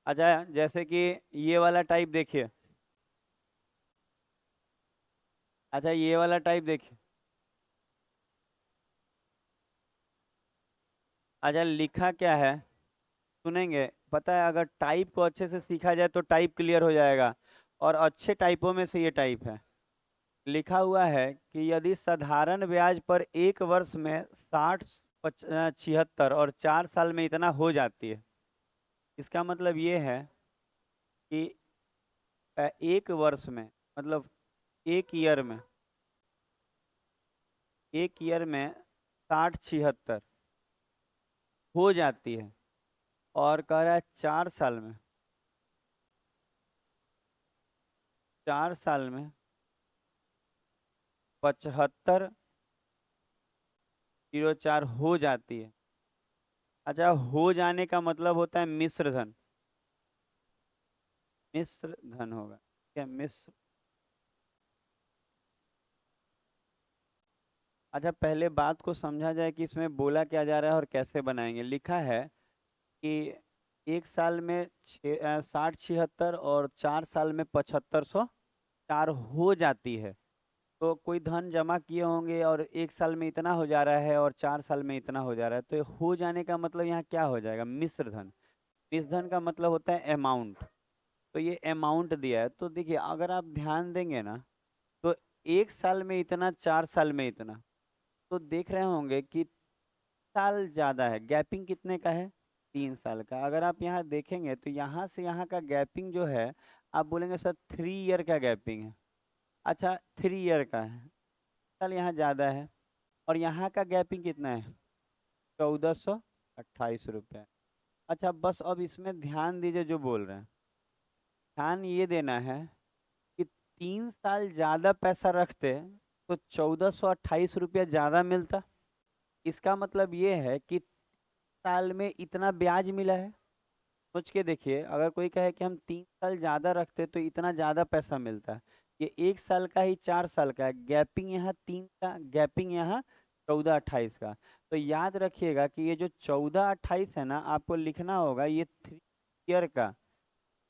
अच्छा, जैसे कि ये वाला टाइप देखिए। अच्छा, ये वाला टाइप देखिए। अच्छा, लिखा क्या है सुनेंगे? पता है, अगर टाइप को अच्छे से सीखा जाए तो टाइप क्लियर हो जाएगा। और अच्छे टाइपों में से ये टाइप है। लिखा हुआ है कि यदि साधारण ब्याज पर एक वर्ष में 60, 76 और 4 साल में इतना हो जाती है। इसका मतलब ये है कि एक वर्ष में, मतलब एक ईयर में, एक ईयर में 60, 76 हो जाती है। और कह रहा है 4 साल में, 4 साल में 75.04 हो जाती है। अच्छा, हो जाने का मतलब होता है मिश्र धन। मिश्र धन होगा क्या? मिश्र। अच्छा, पहले बात को समझा जाए कि इसमें बोला क्या जा रहा है और कैसे बनाएंगे। लिखा है कि एक साल में 60, 76 और 4 साल में 7504 हो जाती है। तो कोई धन जमा किए होंगे और एक साल में इतना हो जा रहा है और 4 साल में इतना हो जा रहा है, तो ये हो जाने का मतलब यहाँ क्या हो जाएगा? मिश्र धन। मिश्र धन का मतलब होता है अमाउंट। तो ये अमाउंट दिया है, तो देखिए अगर आप ध्यान देंगे ना, तो एक साल में इतना, 4 साल में इतना, तो देख रहे होंगे कि साल ज्यादा है। गैपिंग कितने का है? 3 साल का। अगर आप यहाँ देखेंगे तो यहाँ से यहाँ का गैपिंग जो है, आप बोलेंगे सर 3 ईयर का गैपिंग है। अच्छा, 3 ईयर का है, साल यहाँ ज्यादा है। और यहाँ का गैपिंग कितना है? 1428 रुपये। अच्छा, बस अब इसमें ध्यान दीजिए जो बोल रहे हैं। ध्यान ये देना है कि 3 साल ज्यादा पैसा रखते तो 1428 रुपया ज्यादा मिलता। इसका मतलब ये है कि साल में इतना ब्याज मिला है। सोच के देखिए, अगर कोई कहे कि हम 3 साल ज्यादा रखते तो इतना ज्यादा पैसा मिलता है। ये एक साल का ही 4 साल का है, गैपिंग यहाँ 3 का, गैपिंग यहाँ 1428 का। तो याद रखिएगा कि ये जो 1428 है ना, आपको लिखना होगा ये 3 ईयर का,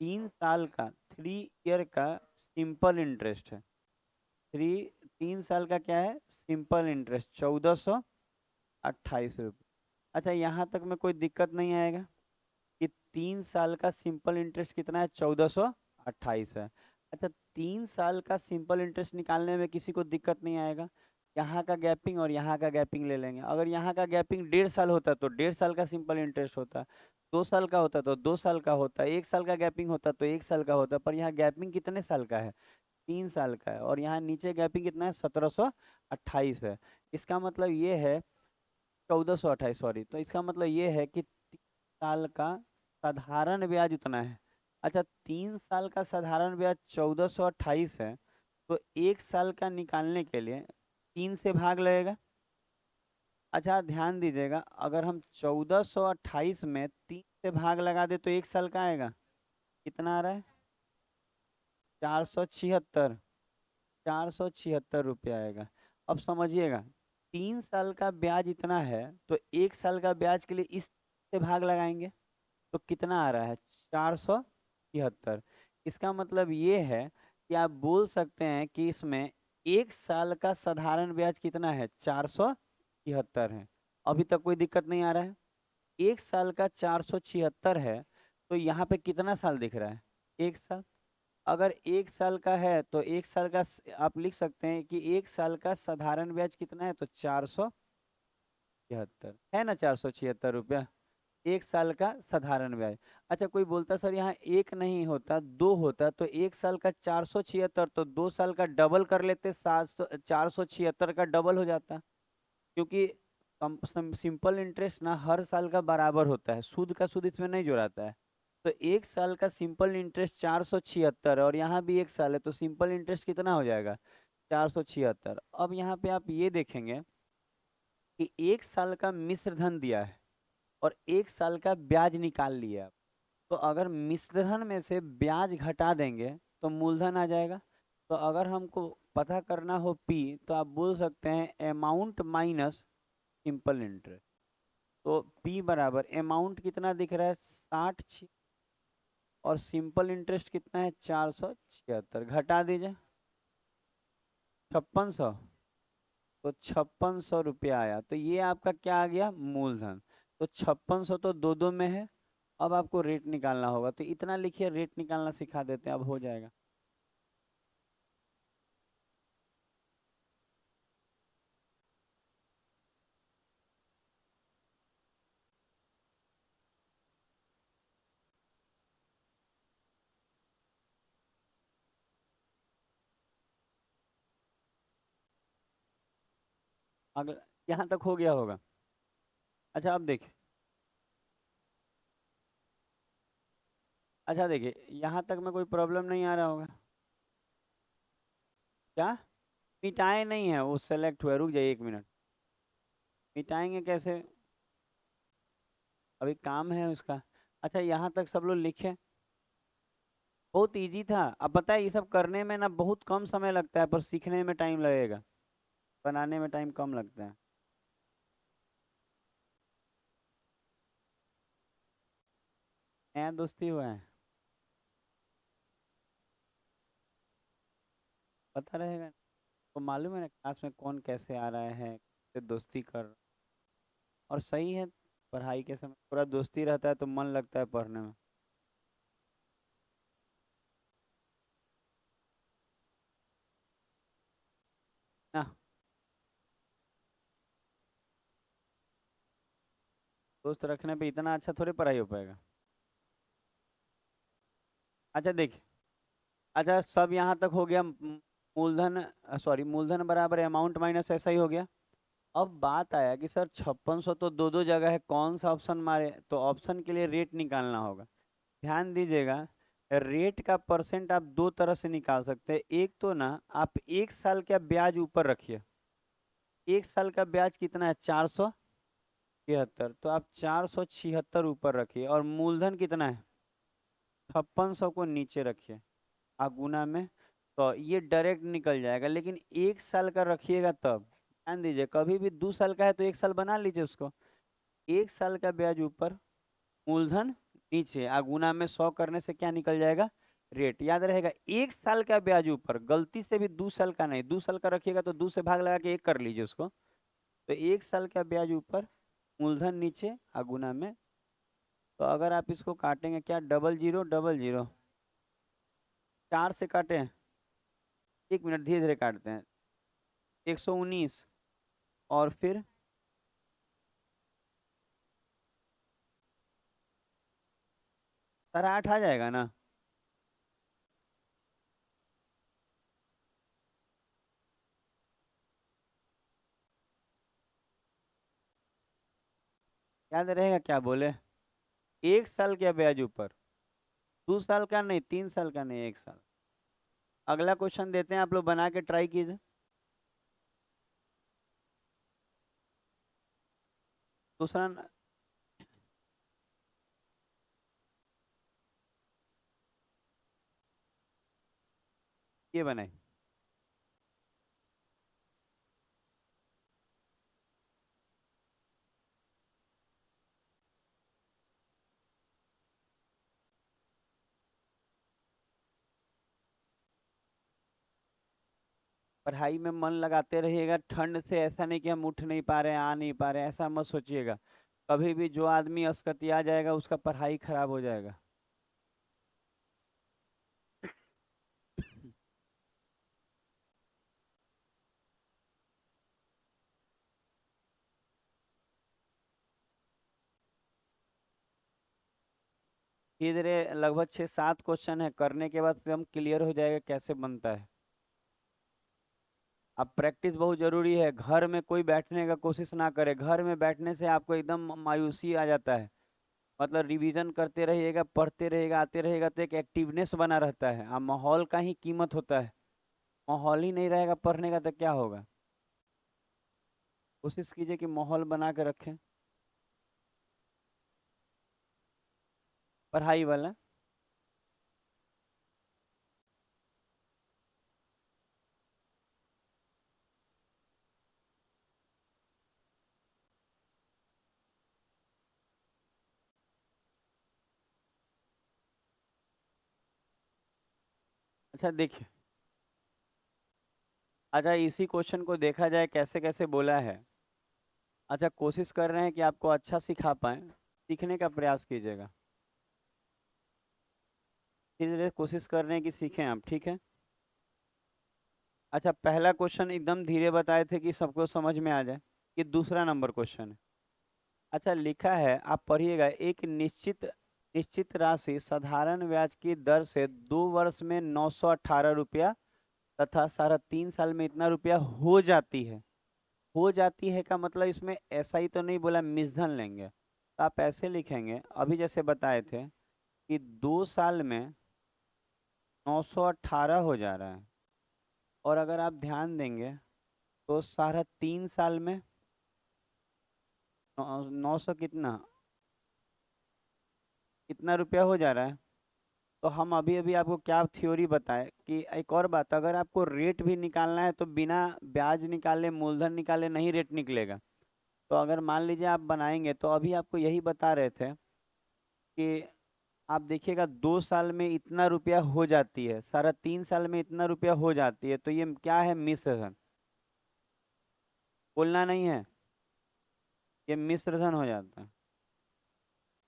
3 साल का 3 ईयर का सिंपल इंटरेस्ट है। 3 साल का क्या है? सिंपल इंटरेस्ट 1428 रुपये। अच्छा, यहाँ तक में कोई दिक्कत नहीं आएगा कि 3 साल का सिंपल इंटरेस्ट कितना है? 1428 है। अच्छा, 3 साल का सिंपल इंटरेस्ट निकालने में किसी को दिक्कत नहीं आएगा। यहाँ का गैपिंग और यहाँ का गैपिंग ले लेंगे। अगर यहाँ का गैपिंग 1.5 साल होता तो 1.5 साल का सिंपल इंटरेस्ट होता, 2 साल का होता तो 2 साल का होता, एक साल का गैपिंग होता तो 1 साल का होता। पर यहाँ गैपिंग कितने साल का है? 3 साल का है। और यहाँ नीचे गैपिंग कितना है? 1728 है। इसका मतलब ये है 1428, सॉरी। तो इसका मतलब ये है कि 3 साल का साधारण ब्याज उतना है। अच्छा, 3 साल का साधारण ब्याज 1428 है। तो एक साल का निकालने के लिए 3 से भाग लगेगा। अच्छा, ध्यान दीजिएगा, अगर हम 1428 में 3 से भाग लगा दे तो एक साल का आएगा। कितना आ रहा है? 476। 476 रुपया आएगा। अब समझिएगा, 3 साल का ब्याज इतना है, तो एक साल का ब्याज के लिए इस से भाग लगाएंगे तो कितना आ रहा है? 476। इसका मतलब ये है कि आप बोल सकते हैं कि इसमें एक साल का साधारण ब्याज कितना है? 476 है। अभी तक कोई दिक्कत नहीं आ रहा है? एक साल का 476 है, तो यहाँ पे कितना साल दिख रहा है? एक साल। अगर एक साल का है तो एक साल का आप लिख सकते हैं कि एक साल का साधारण ब्याज कितना है? तो 476 है ना, 476 रुपया एक साल का साधारण ब्याज। अच्छा, कोई बोलता सर यहाँ एक नहीं होता, दो होता, तो एक साल का 476 तो 2 साल का डबल कर लेते, 700, 476 का डबल हो जाता। क्योंकि सिंपल इंटरेस्ट ना हर साल का बराबर होता है, सूद का सूद इसमें नहीं जोड़ाता है। तो एक साल का सिंपल इंटरेस्ट 476 और यहाँ भी एक साल है, तो सिंपल इंटरेस्ट कितना हो जाएगा? 476। अब यहाँ पे आप ये देखेंगे कि एक साल का मिश्र धन दिया है और एक साल का ब्याज निकाल लिया आप। तो अगर मिश्र धन में से ब्याज घटा देंगे तो मूलधन आ जाएगा। तो अगर हमको पता करना हो पी, तो आप बोल सकते हैं अमाउंट माइनस सिंपल इंटरेस्ट। तो पी बराबर अमाउंट कितना दिख रहा है? 60, और सिंपल इंटरेस्ट कितना है 476, घटा दीजिए 5600। तो 5600 रुपया आया, तो ये आपका क्या आ गया मूलधन। तो 5600 तो दो दो में है। अब आपको रेट निकालना होगा, तो इतना लिखिए, रेट निकालना सिखा देते हैं, अब हो जाएगा। अगला यहाँ तक हो गया होगा। अच्छा अब देखिए, अच्छा देखिए यहाँ तक में कोई प्रॉब्लम नहीं आ रहा होगा क्या। मिटाए नहीं है, वो सेलेक्ट हुआ, रुक जाइए 1 मिनट। मिटाएंगे कैसे, अभी काम है उसका। अच्छा यहाँ तक सब लोग लिखे, बहुत इजी था। अब पता है ये सब करने में ना बहुत कम समय लगता है, पर सीखने में टाइम लगेगा, बनाने में टाइम कम लगता है। नया दोस्ती हुआ है, पता रहेगा। तो मालूम है ना क्लास में कौन कैसे आ रहा है, कैसे दोस्ती कर। और सही है, पढ़ाई के समय पूरा दोस्ती रहता है तो मन लगता है पढ़ने में। ना, दोस्त रखने पे इतना अच्छा थोड़ी पढ़ाई हो पाएगा। अच्छा देखिए, अच्छा सब यहाँ तक हो गया। मूलधन, सॉरी मूलधन बराबर अमाउंट माइनस ऐसा ही हो गया। अब बात आया कि सर 5600 तो दो दो जगह है, कौन सा ऑप्शन मारे, तो ऑप्शन के लिए रेट निकालना होगा। ध्यान दीजिएगा, रेट का परसेंट आप दो तरह से निकाल सकते हैं। एक तो ना आप 1 साल का ब्याज ऊपर रखिए। 1 साल का ब्याज कितना है 476, तो आप 476 ऊपर रखिए, और मूलधन कितना है 5600 को नीचे रखिए, गुना में। तो ये डायरेक्ट निकल जाएगा, लेकिन 1 साल का रखिएगा तब। ध्यान दीजिए, कभी भी 2 साल का है तो 1 साल बना लीजिए उसको। 1 साल का ब्याज ऊपर, मूलधन नीचे, गुना में 100 करने से क्या निकल जाएगा रेट, याद रहेगा। 1 साल का ब्याज ऊपर, गलती से भी 2 साल का नहीं, 2 साल का रखिएगा तो 2 से भाग लगा के 1 कर लीजिए उसको। तो 1 साल का ब्याज ऊपर, मूलधन नीचे, गुना में। तो अगर आप इसको काटेंगे, क्या डबल जीरो डबल जीरो, 4 से काटे, 1 मिनट धीरे धीरे काटते हैं। 119, और फिर 8.5 आ जाएगा ना। याद रहेगा क्या बोले, 1 साल का ब्याज ऊपर, 2 साल का नहीं, 3 साल का नहीं, 1 साल। अगला क्वेश्चन देते हैं, आप लोग बना के ट्राई कीजिए। दूसरा ये बनाए, पढ़ाई में मन लगाते रहिएगा। ठंड से ऐसा नहीं कि हम उठ नहीं पा रहे हैं, आ नहीं पा रहे हैं, ऐसा मत सोचिएगा। कभी भी जो आदमी अस्कतिया जाएगा उसका पढ़ाई खराब हो जाएगा। धीरे धीरे, लगभग 6-7 क्वेश्चन है, करने के बाद एकदम क्लियर हो जाएगा कैसे बनता है। अब प्रैक्टिस बहुत जरूरी है, घर में कोई बैठने का कोशिश ना करे, घर में बैठने से आपको एकदम मायूसी आ जाता है। मतलब रिवीजन करते रहिएगा, पढ़ते रहेगा, आते रहेगा, तो एक एक्टिवनेस बना रहता है। अब माहौल का ही कीमत होता है, माहौल ही नहीं रहेगा पढ़ने का तो क्या होगा। कोशिश कीजिए कि माहौल बना के रखें, पढ़ाई वाला। अच्छा देखिए, अच्छा इसी क्वेश्चन को देखा जाए कैसे कैसे बोला है। अच्छा कोशिश कर रहे हैं कि आपको अच्छा सिखा पाए, सीखने का प्रयास कीजिएगा। धीरे धीरे कोशिश कर रहे हैं कि सीखें आप, ठीक है। अच्छा पहला क्वेश्चन एकदम धीरे बताए थे कि सबको समझ में आ जाए। ये दूसरा नंबर क्वेश्चन है। अच्छा लिखा है, आप पढ़िएगा, एक निश्चित निश्चित राशि साधारण ब्याज की दर से 2 वर्ष में 918 रुपया तथा सारा 3 साल में इतना रुपया हो जाती है। हो जाती है का मतलब इसमें ऐसा ही तो नहीं बोला मिश्रधन लेंगे, तो आप ऐसे लिखेंगे अभी जैसे बताए थे कि 2 साल में 918 हो जा रहा है, और अगर आप ध्यान देंगे तो सारा 3 साल में 900 कितना कितना रुपया हो जा रहा है। तो हम अभी अभी आपको क्या थ्योरी बताए कि एक और बात, अगर आपको रेट भी निकालना है तो बिना ब्याज निकाले मूलधन निकाले नहीं रेट निकलेगा। तो अगर मान लीजिए आप बनाएंगे, तो अभी आपको यही बता रहे थे कि आप देखिएगा 2 साल में इतना रुपया हो जाती है, सारा 3 साल में इतना रुपया हो जाती है, तो ये क्या है, मिश्र धन। बोलना नहीं है, ये मिश्र धन हो जाता है।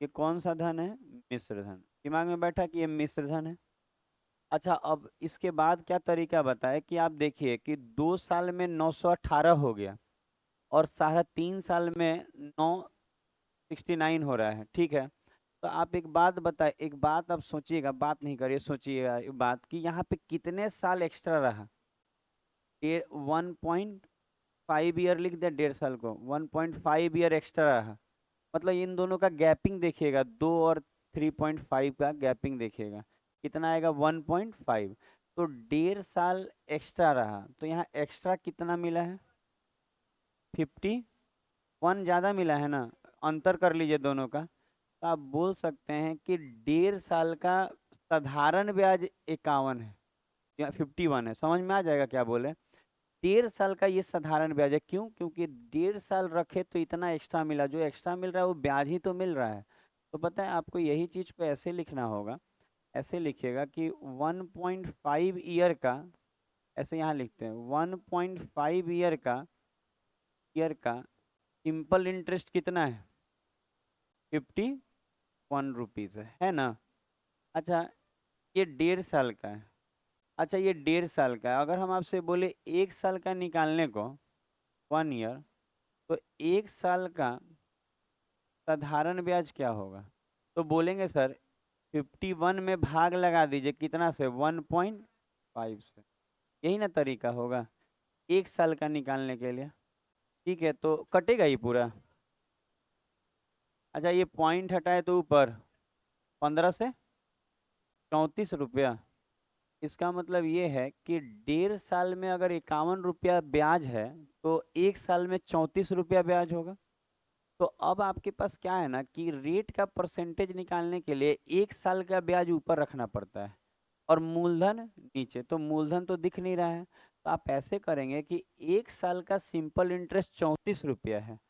ये कौन सा धन है, मिश्र धन। दिमाग में बैठा कि ये मिश्र धन है। अच्छा अब इसके बाद क्या तरीका बताए कि आप देखिए कि 2 साल में 918 हो गया और सारा 3 साल में 969 हो रहा है, ठीक है। तो आप एक बात बताए, एक बात आप सोचिएगा, बात नहीं करिए, सोचिएगा एक बात कि यहाँ पे कितने साल एक्स्ट्रा रहा। 1.5 ईयर लिख दिया, 1.5 साल को 1.5 ईयर एक्स्ट्रा रहा। मतलब इन दोनों का गैपिंग देखिएगा, 2 और 3.5 का गैपिंग देखिएगा, कितना आएगा 1.5। तो 1.5 साल एक्स्ट्रा रहा, तो यहाँ एक्स्ट्रा कितना मिला है, 51 ज़्यादा मिला है ना। अंतर कर लीजिए दोनों का, तो आप बोल सकते हैं कि 1.5 साल का साधारण ब्याज 51 है या 51 है। समझ में आ जाएगा क्या बोले। 1.5 साल का ये साधारण ब्याज है, क्यों, क्योंकि 1.5 साल रखे तो इतना एक्स्ट्रा मिला, जो एक्स्ट्रा मिल रहा है वो ब्याज ही तो मिल रहा है। तो पता है आपको यही चीज को ऐसे लिखना होगा, ऐसे लिखिएगा कि 1.5 ईयर का, ऐसे यहाँ लिखते हैं 1.5 ईयर का, सिंपल इंटरेस्ट कितना है, 51 रुपीज है ना। अच्छा ये 1.5 साल का है। अच्छा ये 1.5 साल का है, अगर हम आपसे बोले 1 साल का निकालने को, 1 ईयर, तो 1 साल का साधारण ब्याज क्या होगा। तो बोलेंगे सर 51 में भाग लगा दीजिए कितना से, 1.5 से। यही ना तरीका होगा 1 साल का निकालने के लिए। ठीक है, तो कटेगा ही पूरा। अच्छा ये पॉइंट हटाए तो ऊपर 15 से 34 रुपया। इसका मतलब ये है कि 1.5 साल में अगर 51 रुपया ब्याज है, तो 1 साल में 34 रुपया ब्याज होगा। तो अब आपके पास क्या है ना कि रेट का परसेंटेज निकालने के लिए 1 साल का ब्याज ऊपर रखना पड़ता है और मूलधन नीचे। तो मूलधन तो दिख नहीं रहा है, तो आप ऐसे करेंगे कि 1 साल का सिंपल इंटरेस्ट 34 रुपया है,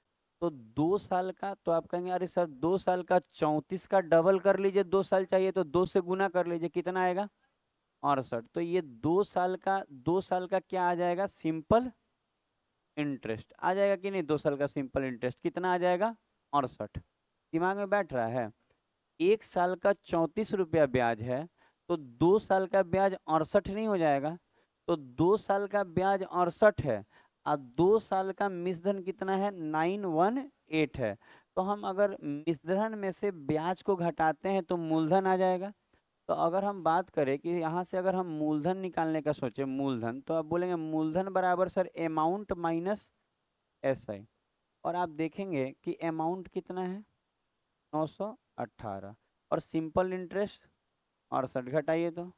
तो 2 साल का, तो आप कहेंगे अरे सर 2 साल का 34 का डबल कर लीजिए, 2 साल चाहिए तो 2 से गुना कर लीजिए, कितना आएगा 68। तो ये 2 साल का क्या आ जाएगा, सिंपल इंटरेस्ट आ जाएगा कि नहीं। 2 साल का सिंपल इंटरेस्ट कितना आ जाएगा, 68। दिमाग में बैठ रहा है। 1 साल का 34 रुपया ब्याज है, तो 2 साल का ब्याज 68 नहीं हो जाएगा। तो 2 साल का ब्याज 68 है और 2 साल का मिश्रधन कितना है, 918 है। तो हम अगर मिश्रधन में से ब्याज को घटाते हैं तो मूलधन आ जाएगा। तो अगर हम बात करें कि यहाँ से अगर हम मूलधन निकालने का सोचे, मूलधन, तो आप बोलेंगे मूलधन बराबर सर अमाउंट माइनस SI। और आप देखेंगे कि अमाउंट कितना है, 918, और सिंपल इंटरेस्ट 68, घटाइए तो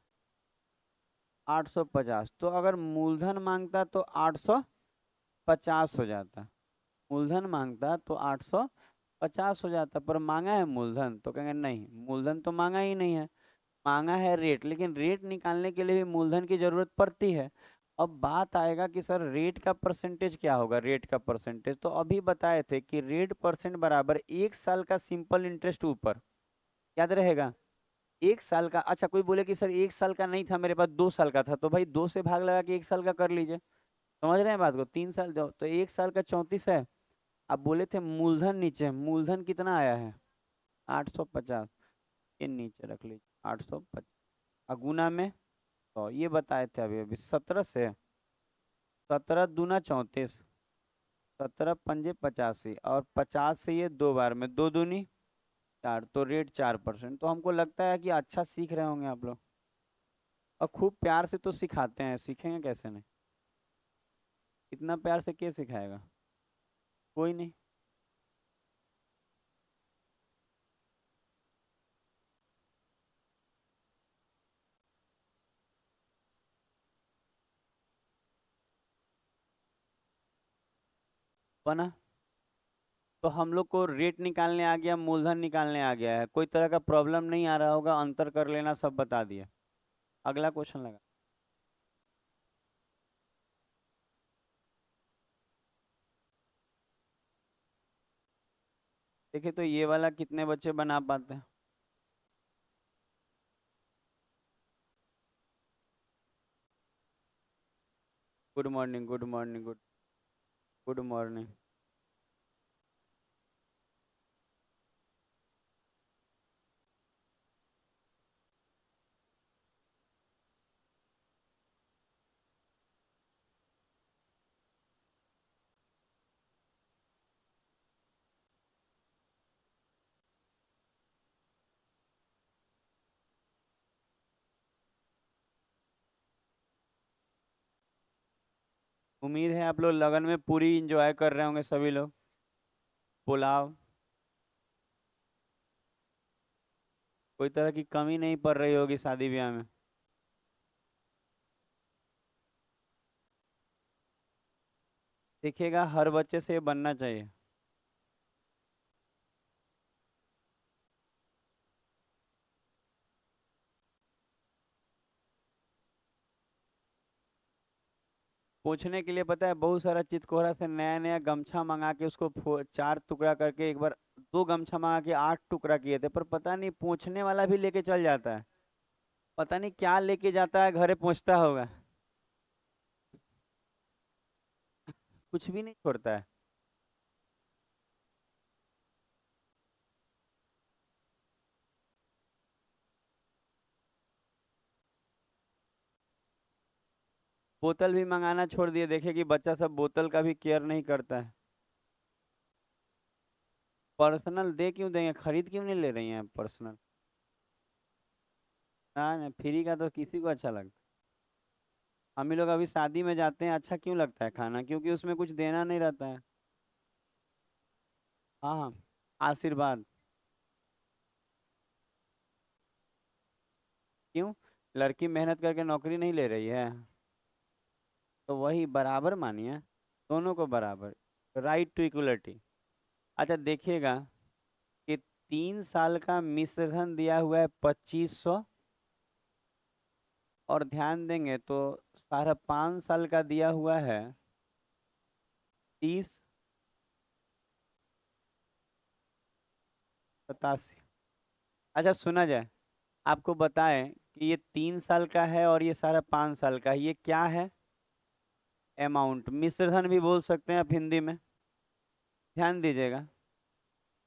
850। तो अगर मूलधन मांगता तो 850 हो जाता, मूलधन मांगता तो 850 हो जाता, पर मांगा है मूलधन, तो कहेंगे नहीं मूलधन तो मांगा ही नहीं है, मांगा है रेट। लेकिन रेट निकालने के लिए भी मूलधन की जरूरत पड़ती है। अब बात आएगा कि सर रेट का परसेंटेज क्या होगा, रेट का परसेंटेज तो अभी बताए थे कि रेट परसेंट बराबर 1 साल का सिंपल इंटरेस्ट ऊपर, याद रहेगा, एक साल का, अच्छा कोई बोले कि सर एक साल का नहीं था मेरे पास, 2 साल का था, तो भाई 2 से भाग लगा के एक साल का कर लीजिए। समझ रहे हैं बात को? 3 साल जो तो एक साल का 34 है। आप बोले थे मूलधन नीचे, मूलधन कितना आया है? 850। ये नीचे रख लीजिए 850, गुना में 100, ये बताए थे अभी अभी 17 से। 17 दूना 34, 17 पंजे 85, और 50 से ये 2 बार में, 2 दूनी 4, तो रेट 4%। तो हमको लगता है कि अच्छा सीख रहे होंगे आप लोग, और खूब प्यार से तो सिखाते हैं, सीखेंगे कैसे नहीं? इतना प्यार से क्या सिखाएगा? कोई नहीं। बना। तो हम लोग को रेट निकालने आ गया, मूलधन निकालने आ गया है, कोई तरह का प्रॉब्लम नहीं आ रहा होगा, अंतर कर लेना सब बता दिया। अगला क्वेश्चन लगा। देखिए तो ये वाला कितने बच्चे बना पाते हैं? Good morning, good morning, good morning. उम्मीद है आप लोग लगन में पूरी इंजॉय कर रहे होंगे सभी लोग। पुलाव, कोई तरह की कमी नहीं पड़ रही होगी शादी ब्याह में। देखिएगा हर बच्चे से ये बनना चाहिए। पूछने के लिए पता है, बहुत सारा चितकोहरा से नया नया गमछा मंगा के उसको 4 टुकड़ा करके, एक बार 2 गमछा मंगा के 8 टुकड़ा किए थे, पर पता नहीं पूछने वाला भी लेके चल जाता है। पता नहीं क्या लेके जाता है, घरे पहुंचता होगा, कुछ भी नहीं छोड़ता है। बोतल भी मंगाना छोड़ दिए, देखे कि बच्चा सब बोतल का भी केयर नहीं करता है। पर्सनल दे क्यों देंगे, खरीद क्यों नहीं ले रही हैं पर्सनल? ना ना, फ्री का तो किसी को अच्छा लगता है। हम ही लोग अभी शादी में जाते हैं, अच्छा क्यों लगता है खाना? क्योंकि उसमें कुछ देना नहीं रहता है। हाँ हाँ, आशीर्वाद। क्यों? लड़की मेहनत करके नौकरी नहीं ले रही है? तो वही बराबर मानिए, दोनों को बराबर, राइट टू इक्वलिटी। अच्छा देखिएगा कि 3 साल का मिश्रधन दिया हुआ है 2500, और ध्यान देंगे तो 5.5 साल का दिया हुआ है 3087। अच्छा सुना जाए, आपको बताएं कि ये 3 साल का है और ये 5.5 साल का है, ये क्या है? अमाउंट, मिश्रधन भी बोल सकते हैं आप हिंदी में। ध्यान दीजिएगा,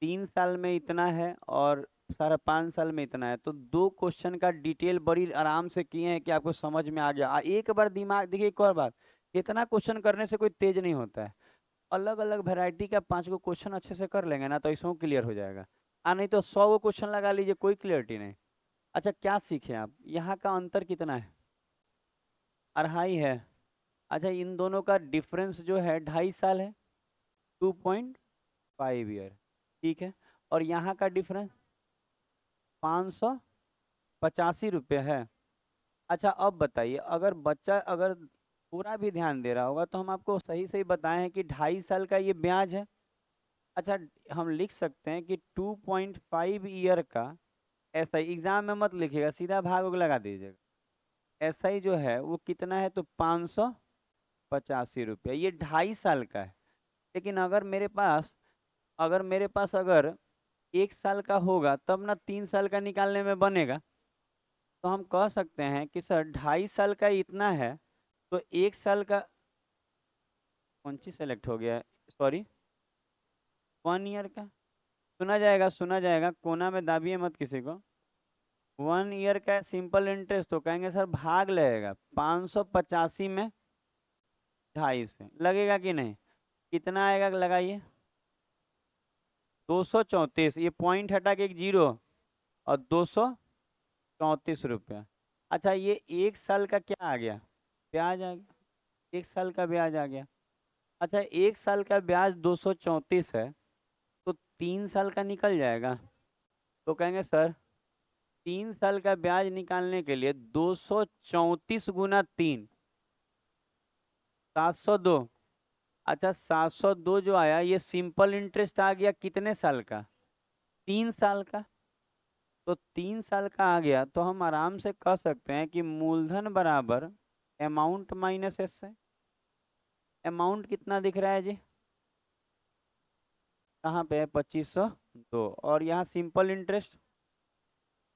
3 साल में इतना है और 5.5 साल में इतना है, तो 2 क्वेश्चन का डिटेल बड़ी आराम से किए हैं कि आपको समझ में आ गया। एक बार दिमाग देखिए, एक और बात, इतना क्वेश्चन करने से कोई तेज नहीं होता है। अलग अलग वैरायटी का 5 गो क्वेश्चन अच्छे से कर लेंगे ना, तो इसमें क्लियर हो जाएगा। नहीं तो 100 गो क्वेश्चन लगा लीजिए, कोई क्लियरिटी नहीं। अच्छा क्या सीखे आप, यहाँ का अंतर कितना है? 2.5 है। अच्छा इन दोनों का डिफरेंस जो है 2.5 साल है, 2.5 ईयर। ठीक है। और यहाँ का डिफरेंस 585 रुपये है। अच्छा अब बताइए, अगर बच्चा अगर पूरा भी ध्यान दे रहा होगा तो हम आपको सही सही बताए हैं कि 2.5 साल का ये ब्याज है। अच्छा, हम लिख सकते हैं कि 2.5 ईयर का, ऐसा ही एग्जाम में मत लिखिएगा, सीधा भाग वग लगा दीजिएगा। ऐसा ही जो है वो कितना है, तो 585 रुपये, ये 2.5 साल का है। लेकिन अगर मेरे पास अगर 1 साल का होगा तब ना 3 साल का निकालने में बनेगा। तो हम कह सकते हैं कि सर 2.5 साल का इतना है, तो 1 साल का कौन सी सेलेक्ट हो गया है, सॉरी, 1 ईयर का सुना जाएगा, सुना जाएगा, कोना में दाबिए मत किसी को। 1 ईयर का सिंपल इंटरेस्ट तो कहेंगे सर भाग लगेगा 585 में 2.5 से, लगेगा कि नहीं? कितना आएगा लगाइए, 234, ये पॉइंट हटा के एक जीरो, और 234 रुपया। अच्छा, ये 1 साल का क्या आ गया, ब्याज आ गया, 1 साल का ब्याज आ गया। अच्छा, 1 साल का ब्याज 234 है, तो 3 साल का निकल जाएगा। तो कहेंगे सर 3 साल का ब्याज निकालने के लिए 234 गुना 3, 702। अच्छा, 702 जो आया ये सिंपल इंटरेस्ट आ गया कितने साल का, 3 साल का। तो 3 साल का आ गया, तो हम आराम से कह सकते हैं कि मूलधन बराबर अमाउंट माइनस एस है। अमाउंट कितना दिख रहा है जी, कहाँ पे है, 2502, और यहाँ सिंपल इंटरेस्ट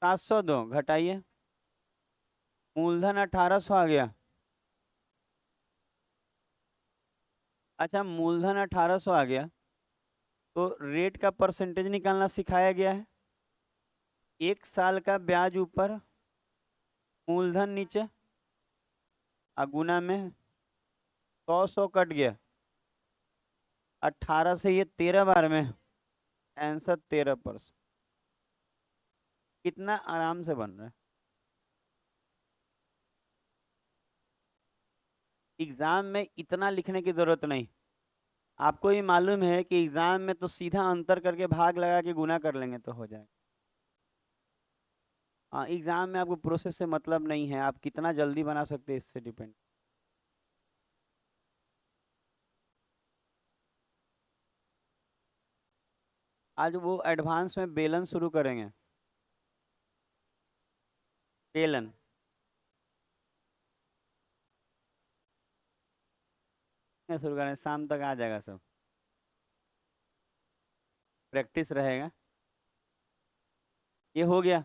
702, घटाइए, मूलधन 1800 आ गया। अच्छा, मूलधन 1800 आ गया, तो रेट का परसेंटेज निकालना सिखाया गया है। 1 साल का ब्याज ऊपर, मूलधन नीचे, गुना में 100 कट गया, 18 से ये 13 बार में, आंसर 13%। कितना आराम से बन रहा है। एग्जाम में इतना लिखने की जरूरत नहीं, आपको ये मालूम है कि एग्जाम में तो सीधा अंतर करके भाग लगा के गुना कर लेंगे तो हो जाएगा। हाँ, एग्जाम में आपको प्रोसेस से मतलब नहीं है, आप कितना जल्दी बना सकते हैं इससे डिपेंड। आज वो एडवांस में बेलन शुरू करेंगे, बेलन। शुरू करें, शाम तक आ जाएगा सब, प्रैक्टिस रहेगा। ये हो गया।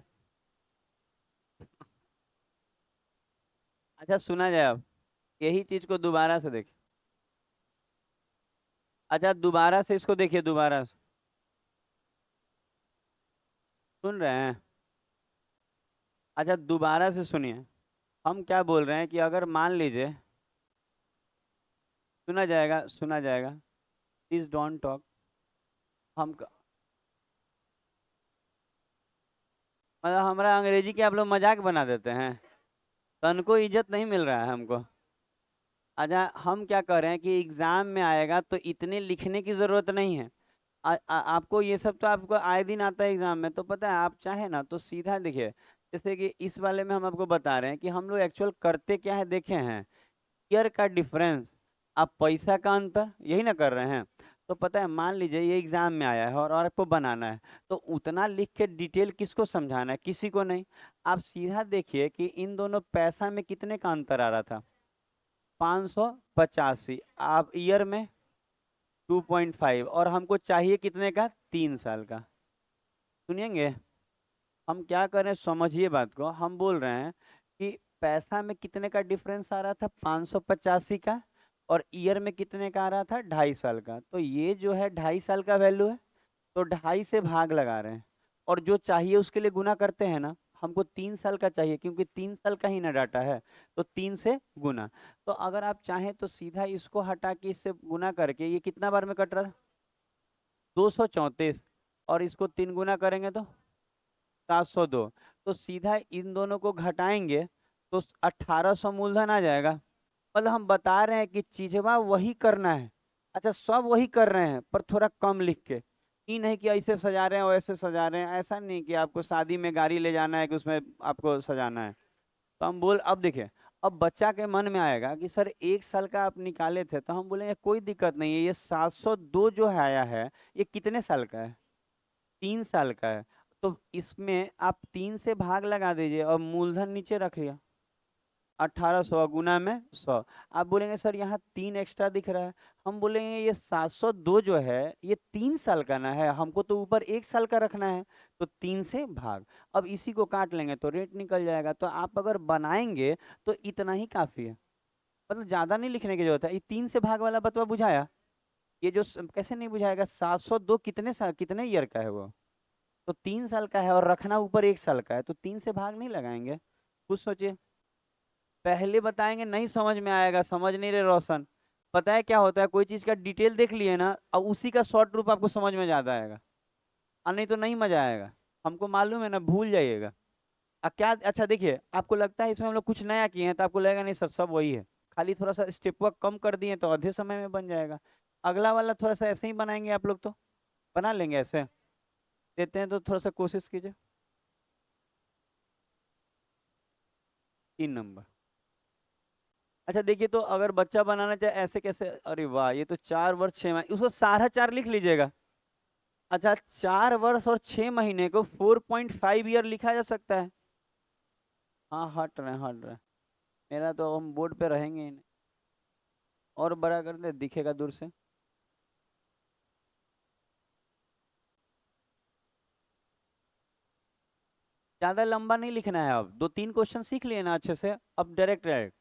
अच्छा, सुना जाए अब, यही चीज को दोबारा से देखिए। अच्छा, दोबारा से इसको देखिए, दोबारा से, सुन रहे हैं? अच्छा, दोबारा से सुनिए, हम क्या बोल रहे हैं कि अगर मान लीजिए, सुना जाएगा, सुना जाएगा, प्लीज डोंट टॉक। हम मतलब हमारा अंग्रेजी के आप लोग मजाक बना देते हैं, तन को इज्जत नहीं मिल रहा है हमको। अच्छा, हम क्या कह रहे हैं कि एग्जाम में आएगा तो इतने लिखने की जरूरत नहीं है। आपको ये सब तो आपको आए दिन आता है एग्जाम में, तो पता है आप चाहे ना तो सीधा देखिए, जैसे कि इस वाले में हम आपको बता रहे हैं कि हम लोग एक्चुअल करते क्या है, देखे हैं ईयर का डिफरेंस, आप पैसा का अंतर, यही ना कर रहे हैं। तो पता है, मान लीजिए ये एग्जाम में आया है और आपको बनाना है, तो उतना लिख के डिटेल किसको समझाना है, किसी को नहीं। आप सीधा देखिए कि इन दोनों पैसा में कितने का अंतर आ रहा था, 585, आप ईयर में 2.5, और हमको चाहिए कितने का, 3 साल का। सुनिएंगे, हम क्या कर रहे हैं, समझिए बात को, हम बोल रहे हैं कि पैसा में कितने का डिफरेंस आ रहा था, 585 का, और ईयर में कितने का आ रहा था, 2.5 साल का। तो ये जो है 2.5 साल का वैल्यू है, तो 2.5 से भाग लगा रहे हैं, और जो चाहिए उसके लिए गुना करते हैं ना, हमको 3 साल का चाहिए क्योंकि 3 साल का ही ना डाटा है, तो 3 से गुना। तो अगर आप चाहें तो सीधा इसको हटा के इससे गुना करके, ये कितना बार में कट रहा था, 234, और इसको 3 गुना करेंगे तो 702, तो सीधा इन दोनों को घटाएंगे तो 1800 मूलधन आ जाएगा। मतलब हम बता रहे हैं कि चीजवा वही करना है। अच्छा, सब वही कर रहे हैं पर थोड़ा कम लिख के, ये नहीं कि ऐसे सजा रहे हैं वैसे सजा रहे हैं, ऐसा नहीं कि आपको शादी में गाड़ी ले जाना है कि उसमें आपको सजाना है। तो हम बोल, अब देखिए, अब बच्चा के मन में आएगा कि सर 1 साल का आप निकाले थे, तो हम बोलेंगे कोई दिक्कत नहीं है, ये 702 जो है आया है, ये कितने साल का है, 3 साल का है। तो इसमें आप 3 से भाग लगा दीजिए और मूलधन नीचे रख लिया, 1800 गुना में 100। आप बोलेंगे सर यहाँ 3 एक्स्ट्रा दिख रहा है। हम बोलेंगे ये 702 जो है ये 3 साल का ना है, हमको तो ऊपर 1 साल का रखना है, तो 3 से भाग। अब इसी को काट लेंगे तो रेट निकल जाएगा। तो आप अगर बनाएंगे तो इतना ही काफी है, मतलब ज्यादा नहीं लिखने की जरूरत है। ये 3 से भाग वाला बतवा बुझाया। ये जो कैसे नहीं बुझाएगा, 702 कितने साल कितने ईयर का है वो, तो 3 साल का है और रखना ऊपर 1 साल का है, तो 3 से भाग नहीं लगाएंगे। कुछ सोचिए। पहले बताएंगे नहीं समझ में आएगा, समझ नहीं रहे रोशन। पता है क्या होता है, कोई चीज का डिटेल देख लिए ना, अब उसी का शॉर्ट रूप आपको समझ में ज्यादा आएगा, और नहीं तो नहीं मजा आएगा। हमको मालूम है ना, भूल जाइएगा। क्या अच्छा देखिए, आपको लगता है इसमें हम लोग कुछ नया किए हैं तो आपको लगेगा नहीं सर सब वही है, खाली थोड़ा सा स्टेप वर्क कम कर दिए तो आधे समय में बन जाएगा। अगला वाला थोड़ा सा ऐसे ही बनाएंगे आप लोग, तो बना लेंगे ऐसे। देते हैं तो थोड़ा सा कोशिश कीजिए। 3 नंबर। अच्छा देखिए, तो अगर बच्चा बनाना चाहे ऐसे कैसे, अरे वाह, ये तो 4 वर्ष 6 महीने, उसको सारा 4 लिख लीजिएगा। अच्छा, 4 वर्ष और 6 महीने को 4.5 ईयर लिखा जा सकता है। हाँ हट रहे हट रहे, मेरा तो हम बोर्ड पे रहेंगे ही नहीं। और बड़ा कर दे, दिखेगा दूर से। ज्यादा लंबा नहीं लिखना है, अब 2 3 क्वेश्चन सीख लिए ना अच्छे से, अब डायरेक्ट डायरेक्ट।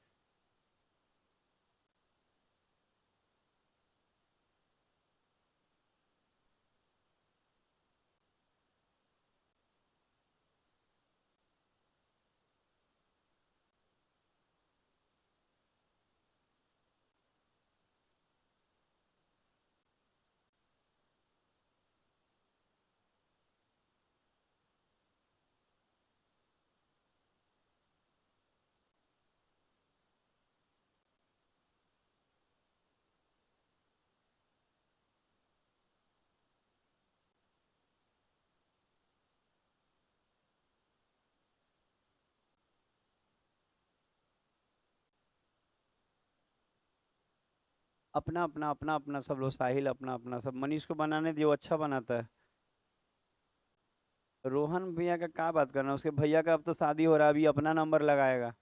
अपना अपना अपना अपना सब लोग, साहिल अपना अपना सब, मनीष को बनाने दियो, अच्छा बनाता है। रोहन भैया का क्या बात करना, उसके भैया का अब तो शादी हो रहा है, अभी अपना नंबर लगाएगा।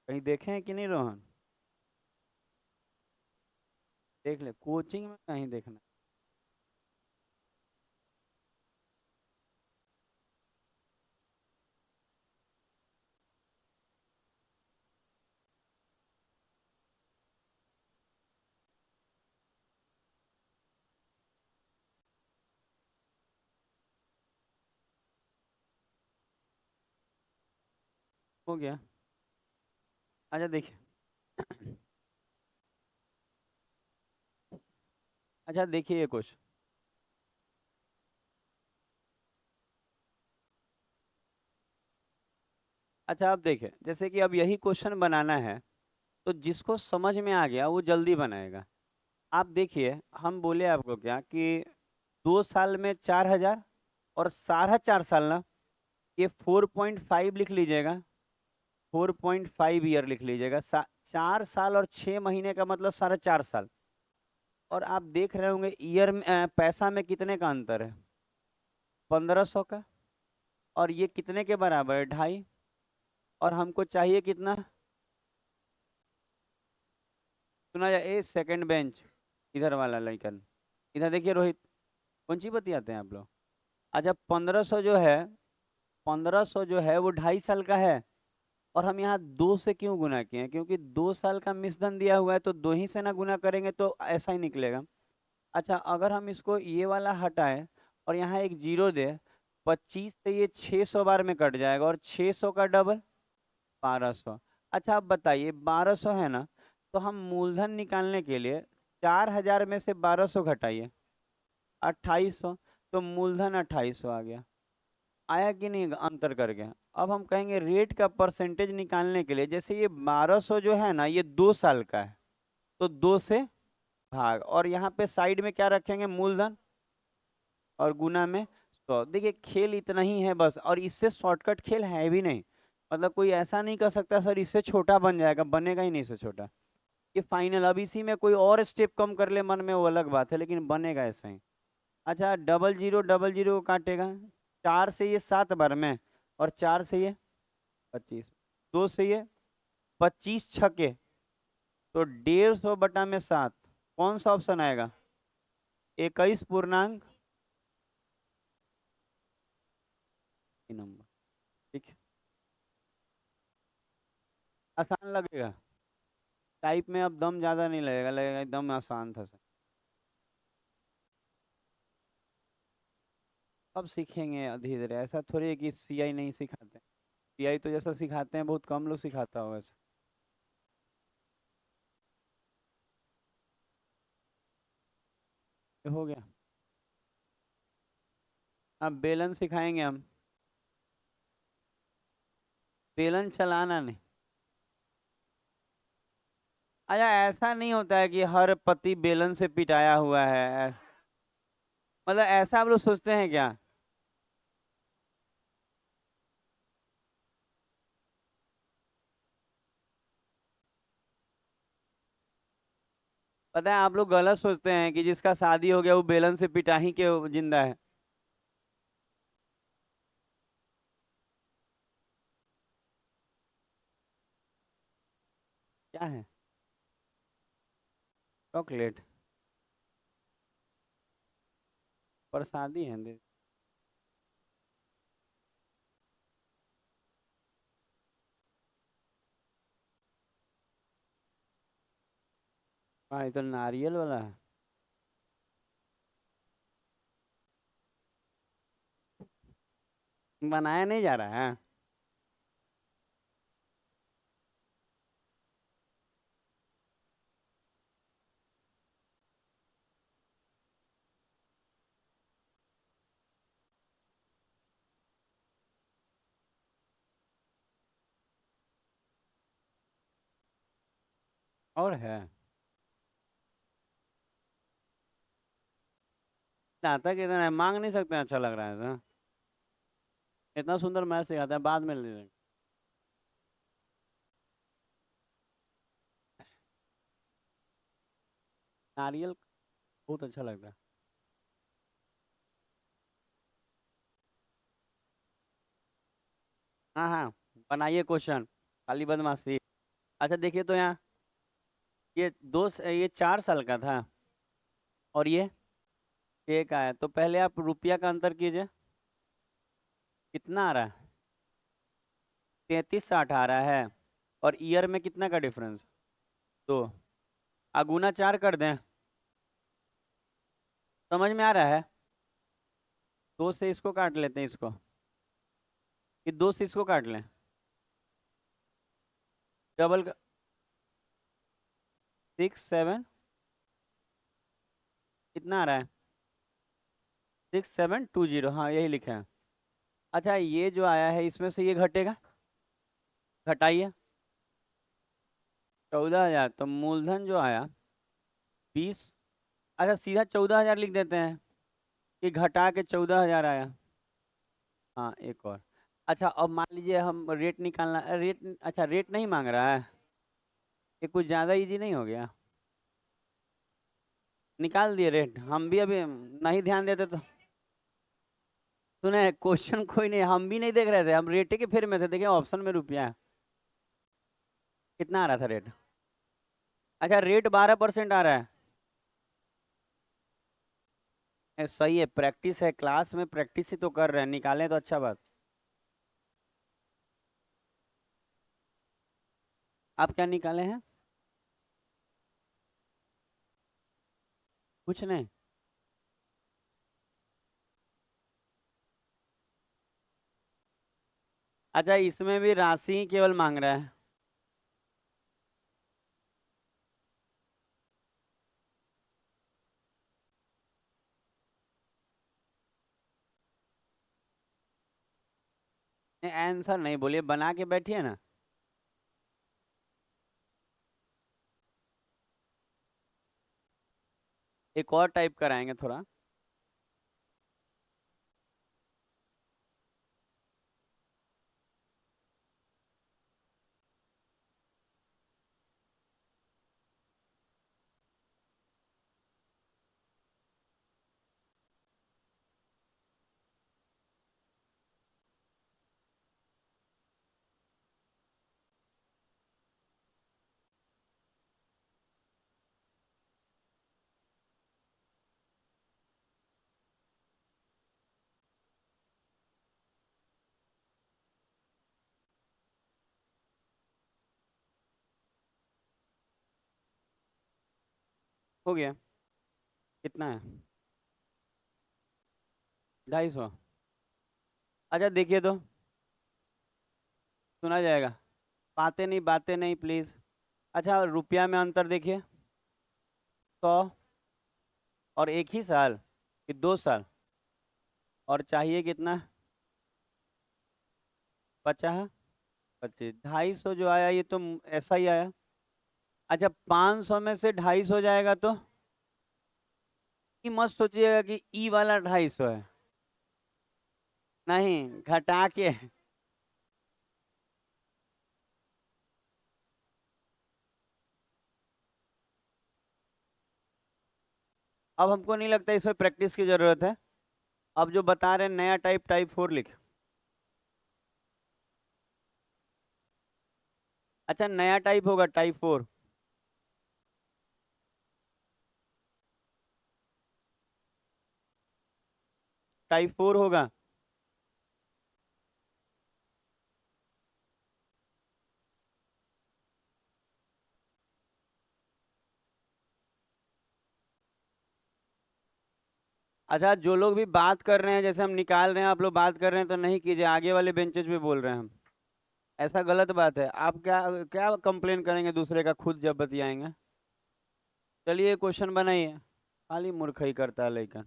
कहीं देखे हैं कि नहीं रोहन? देख ले, कोचिंग में कहीं देखना। हो गया। अच्छा देखिए। अच्छा देखिए ये क्वेश्चन। अच्छा आप देखिए, जैसे कि अब यही क्वेश्चन बनाना है, तो जिसको समझ में आ गया वो जल्दी बनाएगा। आप देखिए, हम बोले आपको क्या कि 2 साल में 4,000, और सारा 4 साल ना, ये 4.5 लिख लीजिएगा। 4.5 ईयर लिख लीजिएगा। 4 साल और 6 महीने का मतलब साढ़े 4 साल। और आप देख रहे होंगे ईयर में पैसा में कितने का अंतर है, 1500 का। और ये कितने के बराबर है, 2.5। और हमको चाहिए कितना, सुना जाए ए सेकंड बेंच, इधर वाला लड़कन, इधर देखिए रोहित, कौन सी बतियाते हैं आप लोग। अच्छा 1500 जो है, 1500 जो है वो 2.5 साल का है। और हम यहाँ 2 से क्यों गुना किए हैं, क्योंकि 2 साल का मिश्रधन दिया हुआ है, तो 2 ही से ना गुना करेंगे तो ऐसा ही निकलेगा। अच्छा अगर हम इसको ये वाला हटाएं और यहाँ एक जीरो दे, 25 से ये 600 बार में कट जाएगा, और 600 का डबल 1200। अच्छा आप बताइए, 1200 है ना, तो हम मूलधन निकालने के लिए 4,000 में से 1200 घटाइए, 2800। तो मूलधन 2800 आ गया। आया कि नहीं अंतर कर गया। अब हम कहेंगे रेट का परसेंटेज निकालने के लिए, जैसे ये 1200 जो है ना ये 2 साल का है, तो 2 से भाग, और यहाँ पे साइड में क्या रखेंगे, मूलधन, और गुना में 100। देखिए खेल इतना ही है बस, और इससे शॉर्टकट खेल है भी नहीं। मतलब कोई ऐसा नहीं कर सकता सर इससे छोटा बन जाएगा, बनेगा ही नहीं इससे छोटा। ये फाइनल, अब इसी में कोई और स्टेप कम कर ले मन में वो अलग बात है, लेकिन बनेगा ऐसा ही। अच्छा डबल जीरो को काटेगा, 4 से ये 7 बार में, और 4 से ये 25, 2 से ये 25 छके, तो 150/7, कौन सा ऑप्शन आएगा? 21 पूर्णांक नंबर। ठीक है, आसान लगेगा, टाइप में अब दम ज्यादा नहीं लगेगा, लगेगा एकदम आसान था सर। अब सीखेंगे धीरे धीरे, ऐसा थोड़ी है कि सीआई नहीं सिखाते, सीआई तो जैसा सिखाते हैं बहुत कम लोग सिखाता होगा ऐसा। ये हो गया। अब बेलन सिखाएंगे हम, बेलन चलाना नहीं। अच्छा, ऐसा नहीं होता है कि हर पति बेलन से पिटाया हुआ है, मतलब ऐसा आप लोग सोचते हैं क्या? पता है, आप लोग गलत सोचते हैं कि जिसका शादी हो गया वो बेलन से पिटा ही के जिंदा है। क्या है? चॉकलेट? प्रसादी है दे। हाँ, ये तो नारियल वाला है। बनाया नहीं जा रहा है। और है? आता कितना है, मांग नहीं सकते हैं, अच्छा लग रहा है तो। इतना सुंदर मैथ सिखाते हैं, बाद में ले लेंगे। नारियल बहुत अच्छा लगता है। हाँ हाँ, बनाइए क्वेश्चन, खाली बदमाशी। अच्छा देखिए तो यहाँ, ये 4 साल का था, और ये 6 का है, तो पहले आप रुपया का अंतर कीजिए, कितना आ रहा है? 3360 आ रहा है, और ईयर में कितना का डिफरेंस? 2। अगुना 4 कर दें, समझ में आ रहा है? 2 से इसको काट लेते हैं इसको, कि 2 से इसको काट लें, डबल। 67, कितना आ रहा है? 6720, हाँ यही लिखा है। अच्छा, ये जो आया है इसमें से ये घटेगा, घटाइए। 14,000, तो मूलधन जो आया 20। अच्छा, सीधा 14,000 लिख देते हैं, कि घटा के 14,000 आया। हाँ, एक और। अच्छा, अब मान लीजिए हम रेट निकालना, रेट, अच्छा रेट नहीं मांग रहा है, ये कुछ ज़्यादा इजी नहीं हो गया? निकाल दिए रेट, हम भी अभी नहीं ध्यान देते तो। सुने, क्वेश्चन कोई नहीं, हम भी नहीं देख रहे थे, हम रेट के फेर में थे, देखिए ऑप्शन में रुपया है। कितना आ रहा था रेट? अच्छा, रेट 12% आ रहा है। सही है, प्रैक्टिस है, क्लास में प्रैक्टिस ही तो कर रहे हैं, निकालें तो अच्छा बात। आप क्या निकाले हैं? कुछ नहीं। अच्छा, इसमें भी राशि ही केवल मांग रहा है। आंसर नहीं बोलिए, बना के बैठिए ना। एक और टाइप कराएंगे थोड़ा। हो गया। कितना है? 250। अच्छा देखिए तो, सुना जाएगा। बातें नहीं प्लीज। अच्छा रुपया में अंतर देखिए। 100 और 1 ही साल कि 2 साल? और चाहिए कितना? 50। 25, 250 जो आया ये तो ऐसा ही आया। अच्छा 500 में से 250 जाएगा तो ये मत सोचिएगा कि ई वाला 250 है। नहीं, घटा के। अब हमको नहीं लगता इसमें प्रैक्टिस की जरूरत है। अब जो बता रहे हैं नया टाइप, टाइप 4 लिख। अच्छा नया टाइप होगा टाइप 4। टाइप 4 होगा। अच्छा जो लोग भी बात कर रहे हैं, जैसे हम निकाल रहे हैं, आप लोग बात कर रहे हैं तो नहीं कीजिए, आगे वाले बेंचेस पे बोल रहे हैं हम। ऐसा गलत बात है। आप क्या क्या कंप्लेन करेंगे दूसरे का खुद जब बतियाएंगे? चलिए क्वेश्चन बनाइए। खाली मूर्खई करता है लड़का।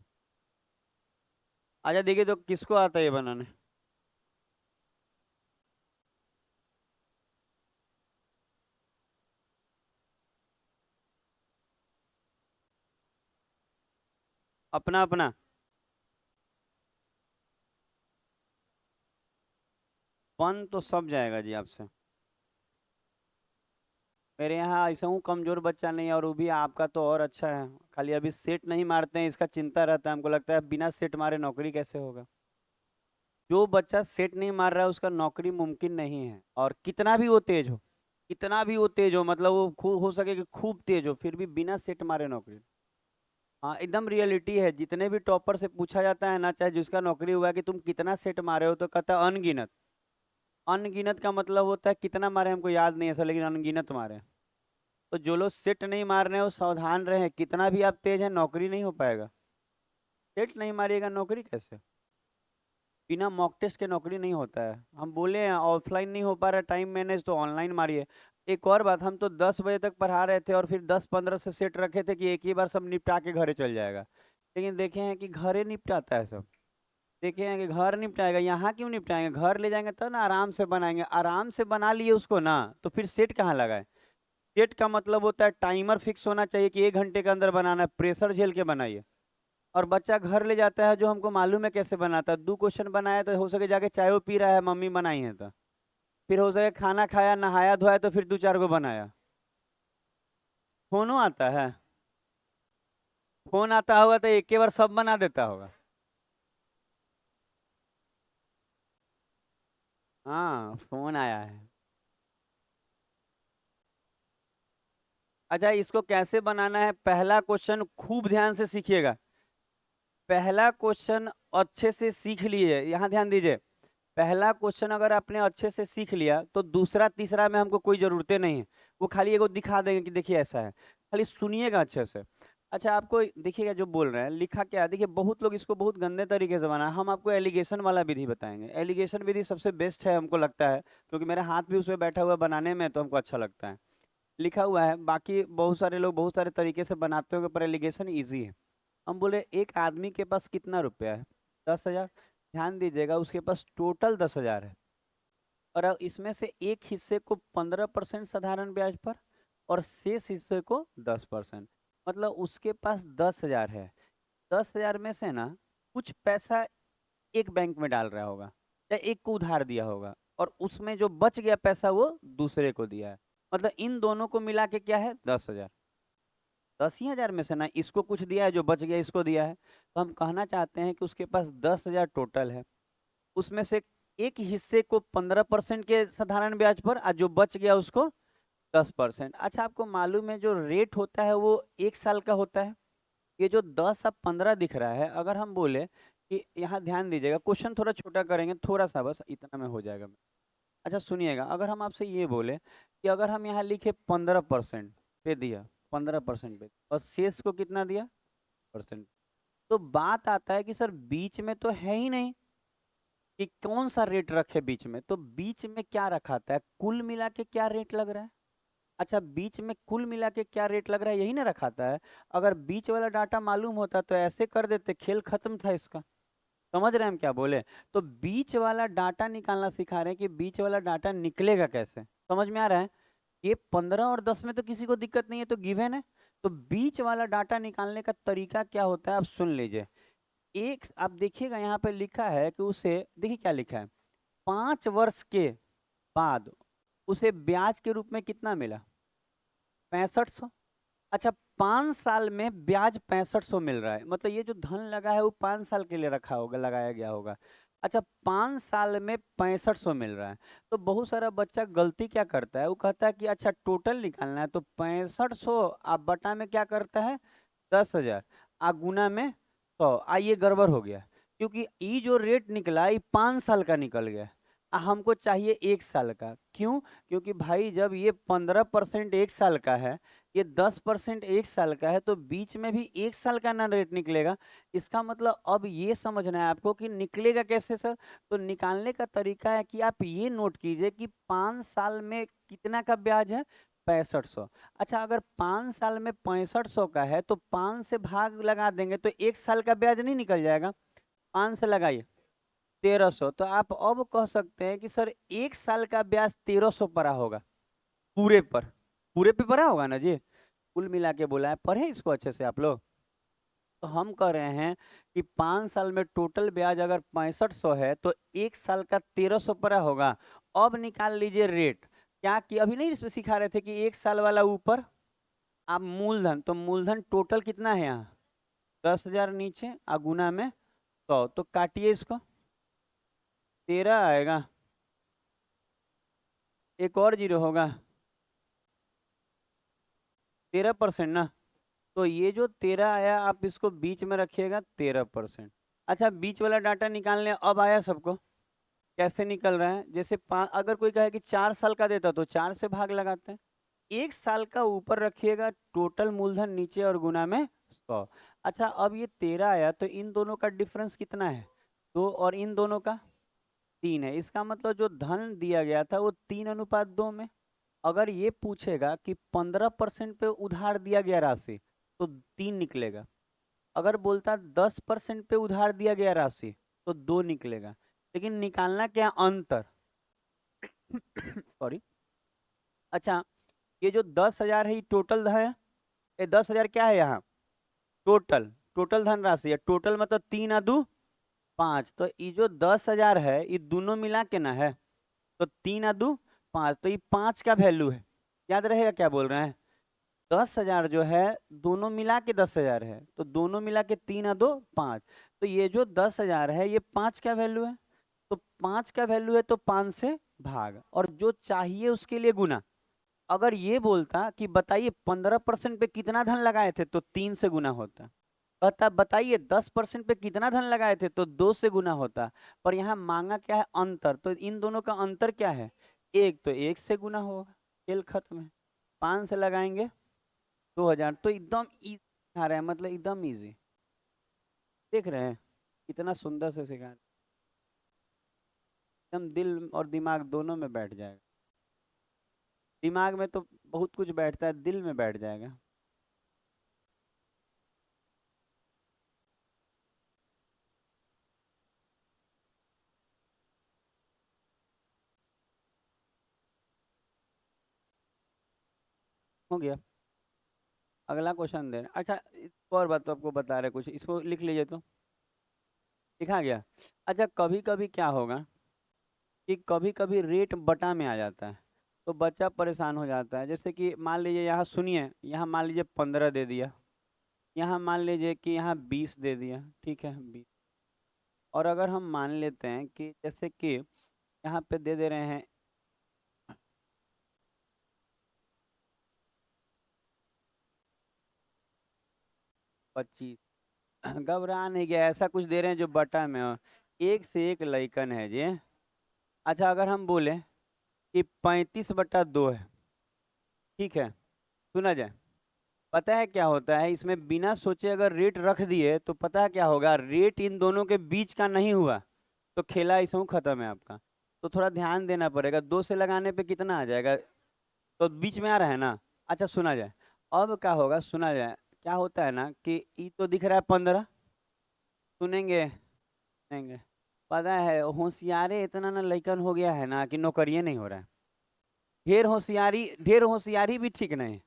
अच्छा देखिए तो किसको आता है ये बनाने? अपना अपना। बन तो सब जाएगा जी आपसे। मेरे यहाँ ऐसा हूँ कमजोर बच्चा नहीं है, और वो भी आपका तो और अच्छा है। खाली अभी सेट नहीं मारते हैं, इसका चिंता रहता है हमको। लगता है बिना सेट मारे नौकरी कैसे होगा? जो बच्चा सेट नहीं मार रहा है उसका नौकरी मुमकिन नहीं है। और कितना भी वो तेज हो, कितना भी वो तेज हो, मतलब वो खूब हो सके कि खूब तेज हो, फिर भी बिना सेट मारे नौकरी। हाँ एकदम रियलिटी है। जितने भी टॉपर से पूछा जाता है ना, चाहे जिसका नौकरी हुआ है कि तुम कितना सेट मारे हो, तो कहता है अनगिनत। अनगिनत का मतलब होता है कितना मारे हमको याद नहीं है सर, लेकिन अनगिनत मारे। तो जो लोग सेट नहीं मार रहे हैं वो सावधान रहे, कितना भी आप तेज है नौकरी नहीं हो पाएगा। सेट नहीं मारिएगा नौकरी कैसे? बिना मॉक टेस्ट के नौकरी नहीं होता है। हम बोले हैं ऑफलाइन नहीं हो पा रहा टाइम मैनेज, तो ऑनलाइन मारिए। एक और बात, हम तो 10 बजे तक पढ़ा रहे थे और फिर 10-15 से सेट रखे थे कि एक ही बार सब निपटा के घरे चल जाएगा। लेकिन देखे हैं कि घरे निपटाता है सब। देखे हैं कि घर निपटाएगा, यहाँ क्यों निपटाएंगे? घर ले जाएंगे तब ना आराम से बनाएंगे। आराम से बना लिए उसको ना, तो फिर सेट कहाँ लगाए? सेट का मतलब होता है टाइमर फिक्स होना चाहिए कि 1 घंटे के अंदर बनाना है, प्रेशर झेल के बनाइए। और बच्चा घर ले जाता है जो हमको मालूम है कैसे बनाता है, 2 क्वेश्चन बनाया तो हो सके जाके चाय वो पी रहा है मम्मी बनाई है तो, फिर हो सके खाना खाया नहाया धोया तो फिर 2-4 को बनाया। फोनो आता है? फोन आता होगा तो एक के बार सब बना देता होगा। हाँ फोन आया है। अच्छा इसको कैसे बनाना है, पहला क्वेश्चन खूब ध्यान से सीखिएगा। पहला क्वेश्चन अच्छे से सीख लिए, यहाँ ध्यान दीजिए। पहला क्वेश्चन अगर आपने अच्छे से सीख लिया तो दूसरा तीसरा में हमको कोई जरूरतें नहीं है। वो खाली एगो दिखा देंगे कि देखिए ऐसा है, खाली सुनिएगा अच्छे से। अच्छा आपको देखिएगा जो बोल रहे हैं लिखा क्या है, देखिए बहुत लोग इसको बहुत गंदे तरीके से बना, हम आपको एलिगेशन वाला विधि बताएंगे। एलिगेशन विधि सबसे बेस्ट है हमको लगता है, क्योंकि मेरा हाथ भी उसमें बैठा हुआ है बनाने में, तो हमको अच्छा लगता है। लिखा हुआ है, बाकी बहुत सारे लोग बहुत सारे तरीके से बनाते होंगे, पर एलिगेशन ईजी है। हम बोले एक आदमी के पास कितना रुपया है? 10,000। ध्यान दीजिएगा उसके पास टोटल 10,000 है। और अब इसमें से एक हिस्से को 15% साधारण ब्याज पर और शेष हिस्से को 10%, मतलब उसके पास 10,000 है। 10,000 में से ना कुछ पैसा एक बैंक में डाल रहा होगा या एक को उधार दिया होगा, और उसमें जो बच गया पैसा वो दूसरे को दिया है। मतलब इन दोनों को मिला के क्या है? 10,000। 10 ही हजार में से ना इसको कुछ दिया है, जो बच गया इसको दिया है। तो हम कहना चाहते हैं कि उसके पास 10,000 टोटल है। उसमें से एक हिस्से को 15% के साधारण ब्याज पर, और जो बच गया उसको 10%। अच्छा आपको मालूम है जो रेट होता है वो 1 साल का होता है। ये जो 10 और 15 दिख रहा है, अगर हम बोले कि यहाँ ध्यान दीजिएगा, क्वेश्चन थोड़ा छोटा करेंगे, थोड़ा सा बस इतना में हो जाएगा। अच्छा सुनिएगा, अगर हम आपसे ये बोले कि अगर हम यहाँ लिखे 15% पे दिया, 15% पे, और शेष को कितना दिया परसेंट। तो बात आता है कि सर बीच में तो है ही नहीं कि कौन सा रेट रखे बीच में, तो बीच में क्या रखा था, कुल मिला के क्या रेट लग रहा है। अच्छा, बीच में कुल मिला के क्या रेट लग रहा है यही ना रखाता है। अगर बीच वाला डाटा मालूम होता तो ऐसे कर देते, खेल खत्म था इसका। समझ रहे हैं हम क्या बोले। तो बीच वाला डाटा निकालना सिखा रहे हैं कि बीच वाला डाटा निकलेगा कैसे, समझ में आ रहा है। ये 15 और 10 में तो किसी को दिक्कत नहीं है, तो गिवन है। तो बीच वाला डाटा निकालने का तरीका क्या होता है आप सुन लीजिए। एक आप देखिएगा यहाँ पे लिखा है कि उसे, देखिए क्या लिखा है, 5 वर्ष के बाद उसे ब्याज के रूप में कितना मिला, 6500। अच्छा, 5 साल में ब्याज 6500 मिल रहा है, मतलब ये जो धन लगा है वो 5 साल के लिए रखा होगा, लगाया गया होगा। अच्छा, 5 साल में 6500 मिल रहा है। तो बहुत सारा बच्चा गलती क्या करता है, वो कहता है कि अच्छा टोटल निकालना है तो 6500 आप बटा में क्या करता है 10,000, आ गुना में 100, आ ये गड़बड़ हो गया। क्योंकि ये जो रेट निकला ये 5 साल का निकल गया, हमको चाहिए 1 साल का। क्यों? क्योंकि भाई जब ये 15% 1 साल का है, ये 10% 1 साल का है, तो बीच में भी 1 साल का ना रेट निकलेगा। इसका मतलब अब ये समझना है आपको कि निकलेगा कैसे सर। तो निकालने का तरीका है कि आप ये नोट कीजिए कि 5 साल में कितना का ब्याज है 6500। अच्छा, अगर 5 साल में 6500 का है तो 5 से भाग लगा देंगे तो 1 साल का ब्याज नहीं निकल जाएगा। 5 से लगाइए 1300, तो आप अब कह सकते हैं कि सर 1 साल का ब्याज 1300 पड़ा होगा पूरे पर, पूरे पे पड़ा होगा ना जी। कुल मिला के बोला है, पढ़े इसको अच्छे से आप लोग। तो हम कह रहे हैं कि 5 साल में टोटल ब्याज अगर 6500 है तो 1 साल का 1300 पड़ा होगा। अब निकाल लीजिए रेट। क्या कि अभी नहीं इसमें सिखा रहे थे कि 1 साल वाला ऊपर आप मूलधन, तो मूलधन टोटल कितना है यहाँ 10,000 नीचे गुना में 100, तो काटिए इसको 13 आएगा, एक और जीरो होगा, 13% ना। तो ये जो 13 आया आप इसको बीच में रखिएगा 13%। अच्छा, बीच वाला डाटा निकालने अब आया सबको। कैसे निकल रहा है, जैसे अगर कोई कहे कि 4 साल का देता तो 4 से भाग लगाते हैं। 1 साल का ऊपर रखिएगा टोटल मूलधन नीचे और गुना में 100। अच्छा, अब ये 13 आया तो इन दोनों का डिफरेंस कितना है 2, और इन दोनों का 3 है। इसका मतलब जो धन दिया गया था वो 3:2 में। अगर ये पूछेगा कि 15% पे उधार दिया गया राशि तो 3 निकलेगा। अगर बोलता 10% पे उधार दिया गया राशि तो 2 निकलेगा। लेकिन निकालना क्या अंतर सॉरी। अच्छा, ये जो 10,000 है ये टोटल है, ये 10,000 क्या है यहाँ टोटल, टोटल धनराशि है। टोटल मतलब 3 आ 2 5, तो ये जो 10,000 है ये दोनों मिला के ना है, तो 3 आ 2 5, तो ये 5 का वैल्यू है। याद रहेगा क्या बोल रहे हैं, 10,000 जो है दोनों मिला के 10,000 है, तो दोनों मिला के 3 आ 2 5, तो ये जो 10,000 है ये 5 का वैल्यू है। तो 5 का वैल्यू है तो 5 से भाग, और जो चाहिए उसके लिए गुना। अगर ये बोलता कि बताइए 15% पे कितना धन लगाए थे तो 3 से गुना होता। कहता बताइए 10% पे कितना धन लगाए थे तो 2 से गुना होता। पर यहाँ मांगा क्या है अंतर, तो इन दोनों का अंतर क्या है, एक तो 1 से गुना होगा, खेल खत्म है। 5 से लगाएंगे 2,000, तो एकदम इजी सिखा रहे हैं, मतलब एकदम इजी। देख रहे हैं कितना सुंदर से सिखा रहे हैं। एकदम दिल और दिमाग दोनों में बैठ जाएगा। दिमाग में तो बहुत कुछ बैठता है, दिल में बैठ जाएगा। हो गया, अगला क्वेश्चन दे रहे हैं। अच्छा, एक और बात तो आपको बता रहे कुछ, इसको लिख लीजिए तो लिखा गया। अच्छा, कभी कभी क्या होगा कि कभी कभी रेट बटा में आ जाता है, तो बच्चा परेशान हो जाता है। जैसे कि मान लीजिए यहाँ सुनिए, यहाँ मान लीजिए 15 दे दिया, यहाँ मान लीजिए कि यहाँ 20 दे दिया, ठीक है 20। और अगर हम मान लेते हैं कि जैसे कि यहाँ पे दे दे रहे हैं 25, घबरा नहीं गया, ऐसा कुछ दे रहे हैं जो बटा में हो। एक से एक लइकन है जी। अच्छा, अगर हम बोले कि 35/2 है, ठीक है, सुना जाए पता है क्या होता है इसमें, बिना सोचे अगर रेट रख दिए तो पता है क्या होगा, रेट इन दोनों के बीच का नहीं हुआ तो खेला ऐसा खत्म है आपका। तो थोड़ा ध्यान देना पड़ेगा, 2 से लगाने पे कितना आ जाएगा, तो बीच में आ रहा है ना। अच्छा सुना जाए, अब क्या होगा सुना जाए, क्या होता है ना कि ई तो दिख रहा है 15, सुनेंगे सुनेंगे। पता है होशियारे इतना ना लइकन हो गया है ना कि नौकरिये नहीं हो रहा है। ढेर होशियारी भी ठीक नहीं।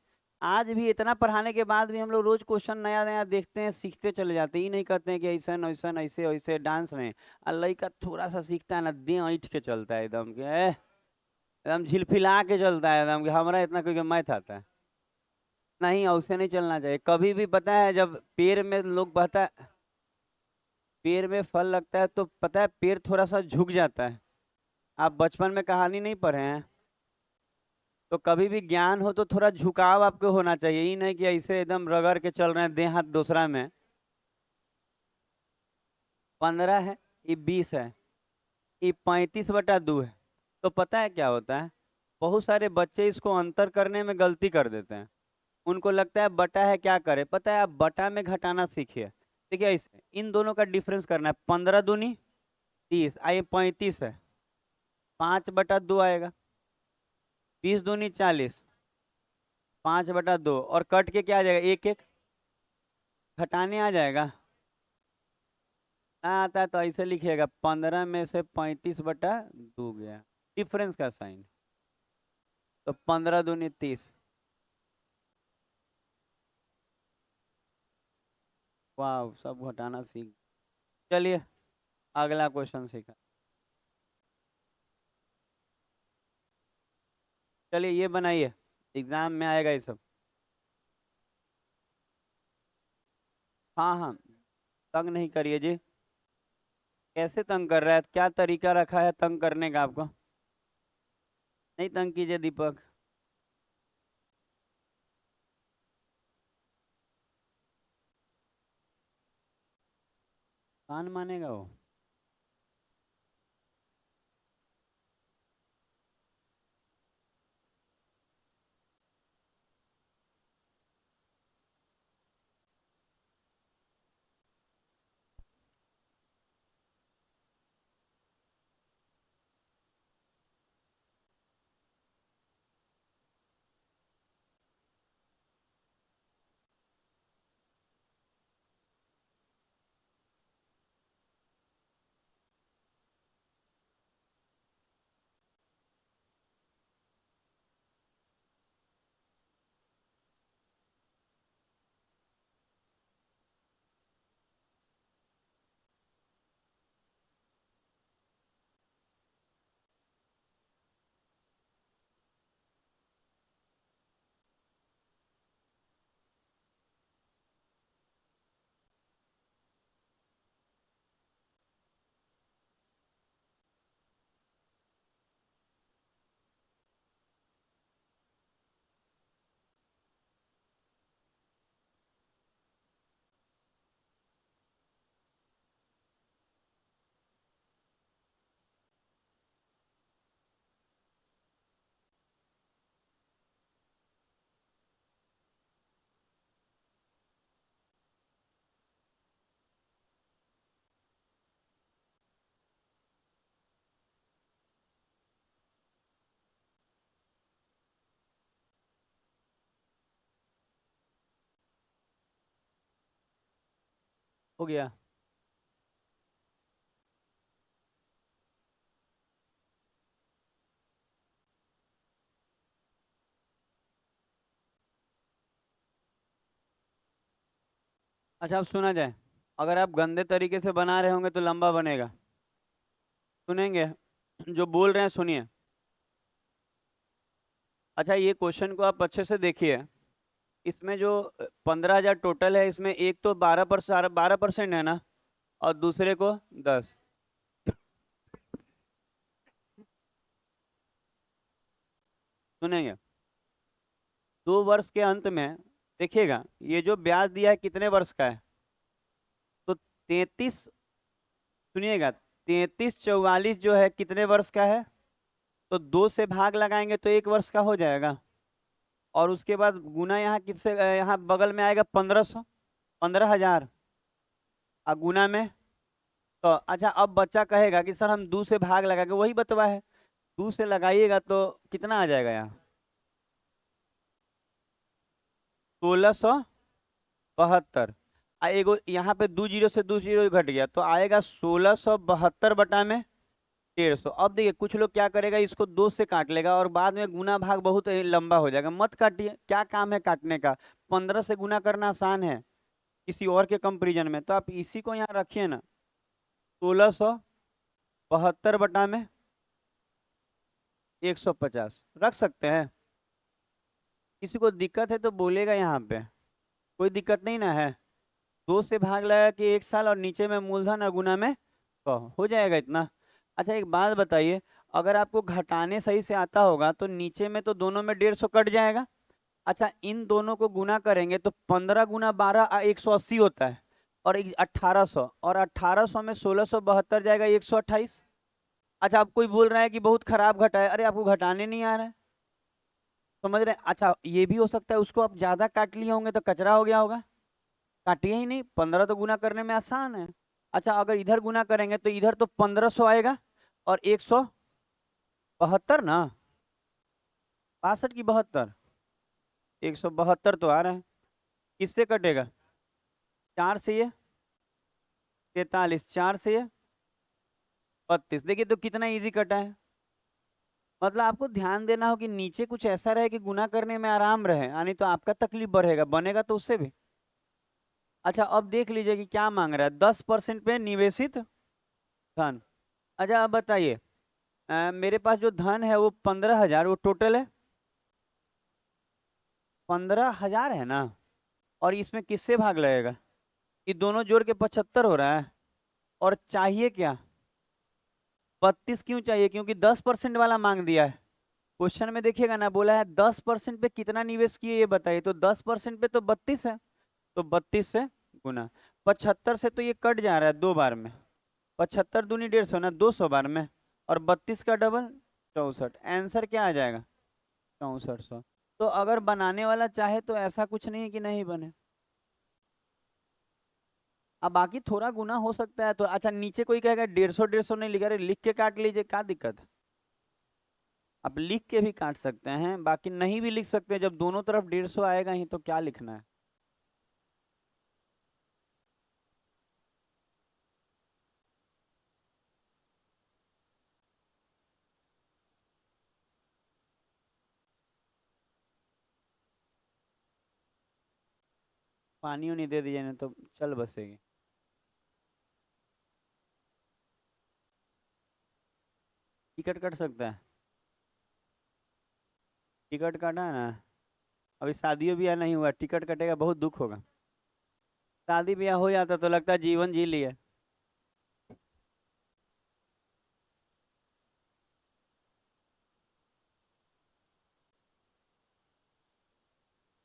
आज भी इतना पढ़ाने के बाद भी हम लोग रोज क्वेश्चन नया नया देखते हैं, सीखते चले जाते हैं, ये नहीं कहते हैं कि ऐसा ऐसा ऐसे वैसे डांस में। और लड़का थोड़ा सा सीखता है ना, दे ऐठ के चलता है एकदम के एकदम झिलफिला के चलता है एकदम कि हमारा इतना कोई मैथ आता है। नहीं ऐसे नहीं चलना चाहिए कभी भी। पता है जब पेड़ में लोग बहता है, पेड़ में फल लगता है तो पता है पेड़ थोड़ा सा झुक जाता है। आप बचपन में कहानी नहीं पढ़े हैं? तो कभी भी ज्ञान हो तो थोड़ा झुकाव आपको होना चाहिए, ये नहीं कि ऐसे एकदम रगड़ के चल रहे हैं दे हाथ दूसरा में। 15 है, ये 20 है, ये 35/2 है। तो पता है क्या होता है, बहुत सारे बच्चे इसको अंतर करने में गलती कर देते हैं। उनको लगता है बटा है क्या करे, पता है आप बटा में घटाना सीखिए। देखिए ऐसे इन दोनों का डिफरेंस करना है, 15 दूनी 30, आइए 35 है, 5/2 आएगा, 20 दूनी 40, 5/2 और कट के क्या आ जाएगा, एक एक घटाने आ जाएगा ना। आता है तो ऐसे लिखिएगा, 15 में से 35/2 गया, डिफरेंस का साइन। तो 15 दूनी 30। वाह सब घटाना सीख। चलिए अगला क्वेश्चन सीखा। चलिए ये बनाइए, एग्जाम में आएगा ये सब। हाँ हाँ, तंग नहीं करिए जी। कैसे तंग कर रहा है, क्या तरीका रखा है तंग करने का आपको? नहीं तंग कीजिए दीपक। कान मानेगा वो। हो गया। अच्छा अब सुना जाए, अगर आप गंदे तरीके से बना रहे होंगे तो लंबा बनेगा। सुनेंगे, जो बोल रहे हैं सुनिए। अच्छा ये क्वेश्चन को आप अच्छे से देखिए, इसमें जो 15,000 टोटल है, इसमें एक तो 12% है ना, और दूसरे को 10। सुनेंगे, 2 वर्ष के अंत में देखिएगा ये जो ब्याज दिया है कितने वर्ष का है, तो 33, सुनिएगा 3344 जो है कितने वर्ष का है, तो 2 से भाग लगाएंगे तो 1 वर्ष का हो जाएगा। और उसके बाद गुना यहाँ किससे यहाँ बगल में आएगा 1500, 15,000। और गुना में तो अच्छा, अब बच्चा कहेगा कि सर हम 2 से भाग लगा के, वही बतवा है, 2 से लगाइएगा तो कितना आ जाएगा यहाँ? 1672। एगो यहाँ पे 2 जीरो से 2 जीरो घट गया तो आएगा 1672 बटा में 150। अब देखिए कुछ लोग क्या करेगा, इसको 2 से काट लेगा और बाद में गुना भाग बहुत लंबा हो जाएगा। मत काटिए, क्या काम है काटने का, 15 से गुना करना आसान है किसी और के कंपेरिजन में। तो आप इसी को यहाँ रखिए ना, 1672 बटा में 150 रख सकते हैं। किसी को दिक्कत है तो बोलेगा यहाँ पे, कोई दिक्कत नहीं ना है। 2 से भाग लगा कि 1 साल और नीचे में मूलधन और गुना में 100 हो जाएगा इतना। अच्छा एक बात बताइए, अगर आपको घटाने सही से आता होगा तो नीचे में तो दोनों में 150 कट जाएगा। अच्छा इन दोनों को गुना करेंगे तो 15 गुना 12 180 होता है, और 1800, और 1800 में 1672 जाएगा 128। अच्छा अब कोई बोल रहा है कि बहुत खराब घटा है, अरे आपको घटाने नहीं आ रहा है, समझ रहे हैं? अच्छा ये भी हो सकता है उसको आप ज्यादा काट लिए होंगे तो कचरा हो गया होगा, काटिए ही नहीं, 15 तो गुना करने में आसान है। अच्छा अगर इधर गुना करेंगे तो इधर तो 1500 आएगा और 172 ना, 62 की 72, 172 तो आ रहा है। किससे कटेगा? 4 से ये 43, 4 से ये 32। देखिए तो कितना इजी कटा है। मतलब आपको ध्यान देना हो कि नीचे कुछ ऐसा रहे कि गुना करने में आराम रहे, यानी तो आपका तकलीफ बढ़ेगा, बनेगा तो उससे भी। अच्छा अब देख लीजिए कि क्या मांग रहा है, 10% पे निवेशित धन। अच्छा अब बताइए, मेरे पास जो धन है वो 15,000, वो टोटल है 15,000 है ना, और इसमें किससे भाग लगेगा? ये दोनों जोड़ के 75 हो रहा है। और चाहिए क्या? 32 क्यों चाहिए? क्योंकि 10% वाला मांग दिया है। क्वेश्चन में देखिएगा ना, बोला है 10% पे कितना निवेश किए ये बताइए, तो 10% पे तो 32 है, तो 32 से गुना। 75 से तो ये कट जा रहा है 2 बार में, 75 दूनी 150 ना, 200 बार में, और 32 का डबल 64। आंसर क्या आ जाएगा? 6400। तो अगर बनाने वाला चाहे तो ऐसा कुछ नहीं है कि नहीं बने। अब बाकी थोड़ा गुना हो सकता है तो अच्छा, नीचे कोई कहेगा 150 150 नहीं लिखा, अरे लिख के काट लीजिए, क्या दिक्कत है? आप लिख के भी काट सकते हैं, बाकी नहीं भी लिख सकते हैं, जब दोनों तरफ 150 आएगा ही तो क्या लिखना है। पानी नहीं दे दीजिए ना तो चल बसेगी। टिकट कट सकता है, टिकट काटा है ना। अभी शादियों ब्याह नहीं हुआ, टिकट कटेगा, बहुत दुख होगा। शादी ब्याह हो जाता तो लगता है जीवन जी लिया।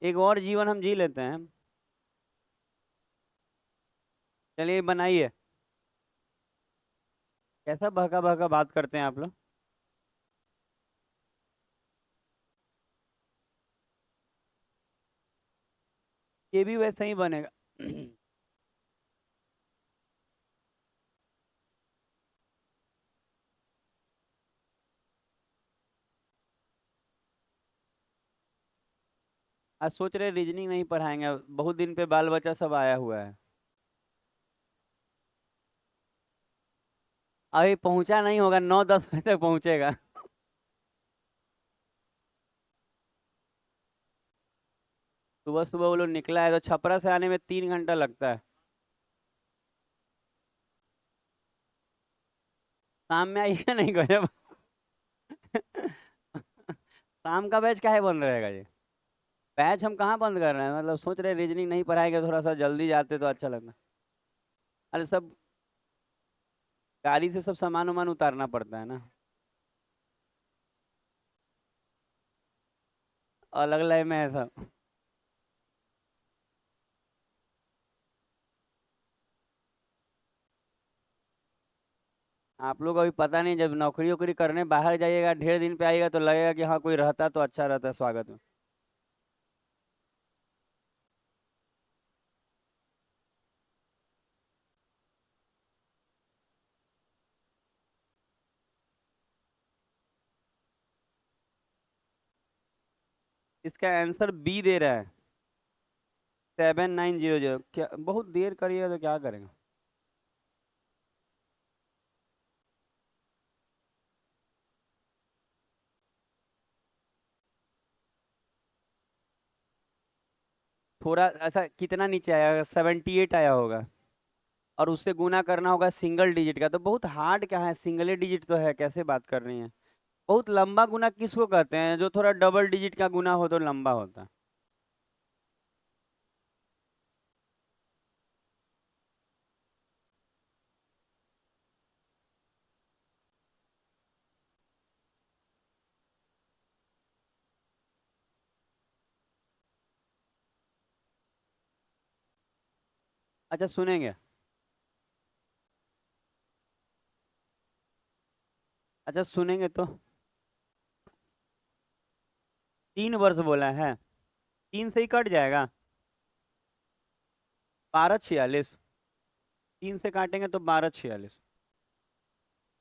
एक और जीवन हम जी लेते हैं। चलिए बनाइए। कैसा बहका बहका बात करते हैं आप लोग। ये भी वैसे ही बनेगा। आज सोच रहे रीजनिंग नहीं पढ़ाएंगे, बहुत दिन पे बाल बच्चा सब आया हुआ है। अभी पहुंचा नहीं होगा, 9-10 बजे तक पहुंचेगा। सुबह सुबह वो लोग निकला है तो छपरा से आने में 3 घंटा लगता है। शाम में आइए नहीं गजब। शाम का बैच काहे बंद रहेगा जी? बैच हम कहाँ बंद कर रहे हैं, मतलब सोच रहे रीजनिंग नहीं पढ़ाएंगे, थोड़ा सा जल्दी जाते तो अच्छा लगता। अरे सब गाड़ी से सब सामान वामान उतारना पड़ता है ना, अलग लाइन में है सब। आप लोग अभी पता नहीं, जब नौकरी वोकरी करने बाहर जाइएगा, ढेर दिन पे आइएगा तो लगेगा कि हाँ कोई रहता तो अच्छा रहता स्वागत में। इसका आंसर बी दे रहा है 7900। क्या बहुत देर करिएगा तो क्या करेंगे। थोड़ा ऐसा कितना नीचे आया होगा, 78 आया होगा। और उससे गुना करना होगा सिंगल डिजिट का, तो बहुत हार्ड क्या है, सिंगल डिजिट तो है, कैसे बात कर रही हैं। बहुत लंबा गुना किसको कहते हैं, जो थोड़ा डबल डिजिट का गुना हो तो लंबा होता है। अच्छा सुनेंगे। अच्छा सुनेंगे तो। 3 वर्ष बोला है, 3 से ही कट जाएगा। 12 46। 3 से काटेंगे तो 12 46।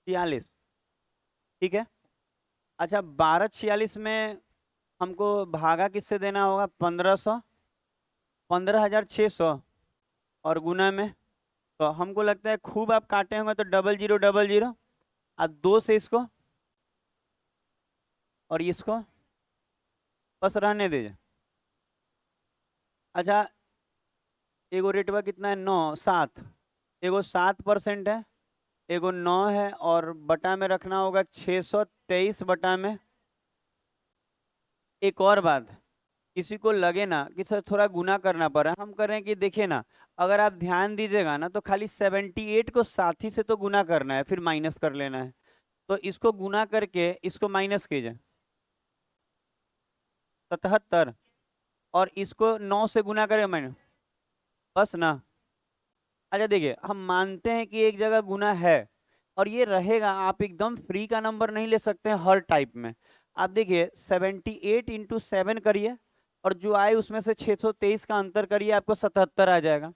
46। ठीक है। अच्छा 12 46 में हमको भागा किससे देना होगा, 1500, 15,600। और गुना में, तो हमको लगता है खूब आप काटे होंगे तो 0000। और 2 से इसको और इसको बस रहने दीजिए। अच्छा एगो रेटवा कितना है, 9 7। एगो 7% है, एगो 9 है, और बटा में रखना होगा 623 बटा में। एक और बात, किसी को लगे ना कि सर थोड़ा गुना करना पड़ा, हम कर रहे हैं कि देखिए ना, अगर आप ध्यान दीजिएगा ना तो खाली 78 को साथी से तो गुना करना है, फिर माइनस कर लेना है। तो इसको गुना करके इसको माइनस कीजिए, 77। और इसको 9 से गुना करें माइनस, बस ना। अच्छा देखिए, हम मानते हैं कि एक जगह गुना है और ये रहेगा, आप एकदम फ्री का नंबर नहीं ले सकते हैं हर टाइप में। आप देखिए 78 × 7 करिए, और जो आए उसमें से 623 का अंतर करिए, आपको 77 आ जाएगा।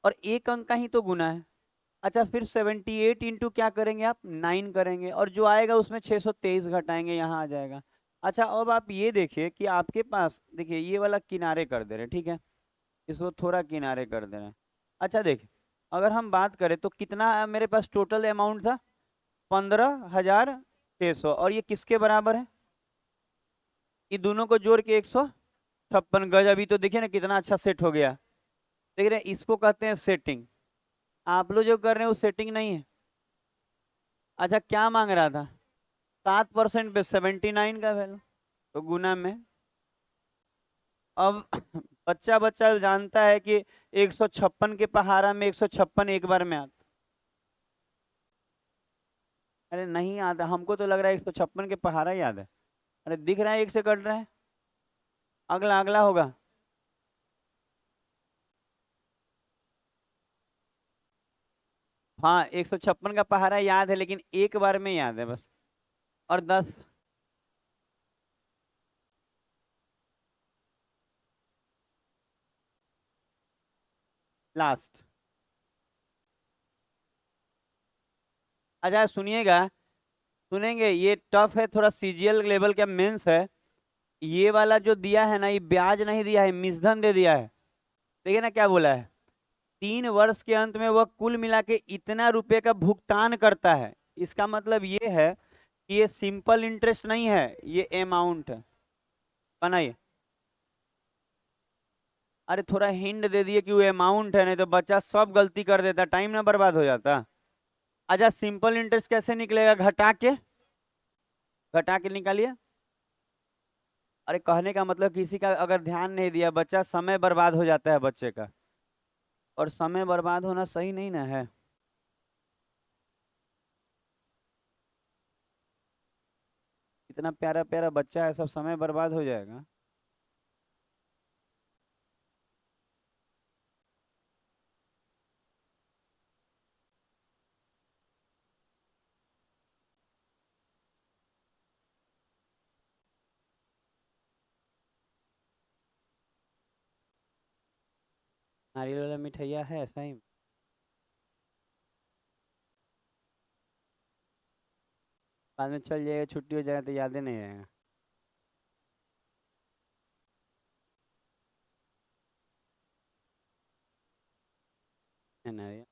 और एक अंक का ही तो गुना है। अच्छा फिर 78 इंटू क्या करेंगे आप, 9 करेंगे, और जो आएगा उसमें 623 घटाएंगे, यहाँ आ जाएगा। अच्छा अब आप ये देखिए कि आपके पास, देखिए ये वाला किनारे कर दे रहे हैं, ठीक है, इसको थोड़ा किनारे कर दे रहे हैं। अच्छा देखिए, अगर हम बात करें तो कितना मेरे पास टोटल अमाउंट था, 15,600, और ये किसके बराबर है, ये दोनों को जोड़ के 156 गज। अभी तो देखिए ना कितना अच्छा सेट हो गया। देख रहे हैं, इसको कहते हैं सेटिंग। आप लोग जो कर रहे हैं वो सेटिंग नहीं है। अच्छा क्या मांग रहा था, 7% पे 79 का वैल्यू, तो गुना में। अब बच्चा बच्चा जानता है कि 156 के पहाड़ा में 156 एक बार में आता। अरे नहीं याद है, हमको तो लग रहा है 156 के पहाड़ा याद है। अरे दिख रहा है, एक से कट रहा है। अगला अगला होगा। हाँ 156 का पहाड़ा याद है, लेकिन एक बार में याद है बस। और 10 लास्ट। अच्छा सुनिएगा, सुनेंगे, ये टफ है थोड़ा, सीजीएल लेवल का मेंस है। ये वाला जो दिया है ना, ये ब्याज नहीं दिया है, मिसधन दे दिया है। देखिए ना क्या बोला है, 3 वर्ष के अंत में वह कुल मिला के इतना रुपए का भुगतान करता है। इसका मतलब ये है कि ये सिंपल इंटरेस्ट नहीं है, ये अमाउंट है। बनाइए। अरे थोड़ा हिंट दे दिए कि वो अमाउंट है, नहीं तो बच्चा सब गलती कर देता, टाइम ना बर्बाद हो जाता। अच्छा सिंपल इंटरेस्ट कैसे निकलेगा, घटा के, घटा के निकालिए। अरे कहने का मतलब किसी का अगर ध्यान नहीं दिया बच्चा, समय बर्बाद हो जाता है बच्चे का। और समय बर्बाद होना सही नहीं ना है। इतना प्यारा प्यारा बच्चा है, सब समय बर्बाद हो जाएगा। नारियल वाला मिठाइया है सही में। बाद में चल जाएगा, छुट्टी हो जाएगा तो याद ही नहीं आएगा। है ना ये?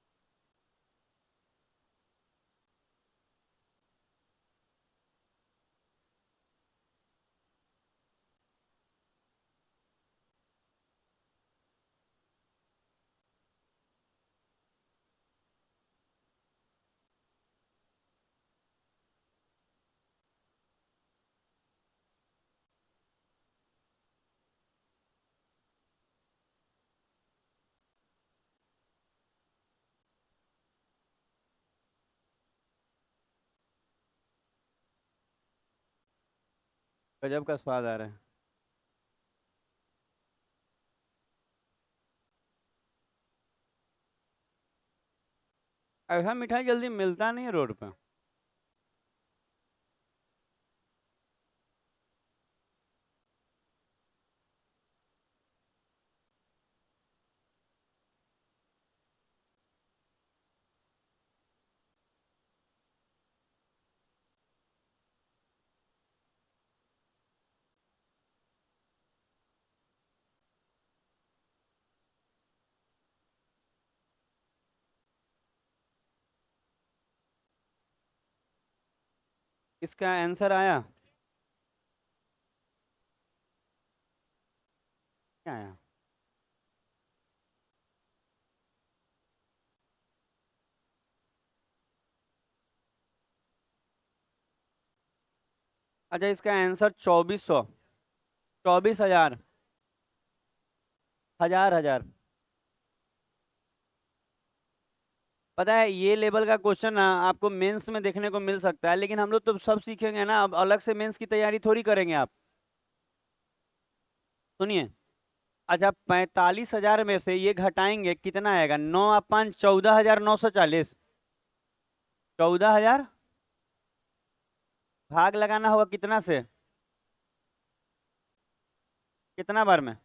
गजब का स्वाद आ रहा है। ऐसा मिठाई जल्दी मिलता नहीं है रोड पे। इसका आंसर आया? क्या आया? अच्छा, इसका आंसर 2400। 24,000। हजार। पता है ये लेवल का क्वेश्चन ना आपको मेंस में देखने को मिल सकता है, लेकिन हम लोग तो सब सीखेंगे ना, अब अलग से मेंस की तैयारी थोड़ी करेंगे आप। सुनिए। अच्छा, 45,000 में से ये घटाएंगे कितना आएगा? 9 और 5 14,940। 14,000 भाग लगाना होगा कितना से? कितना बार में?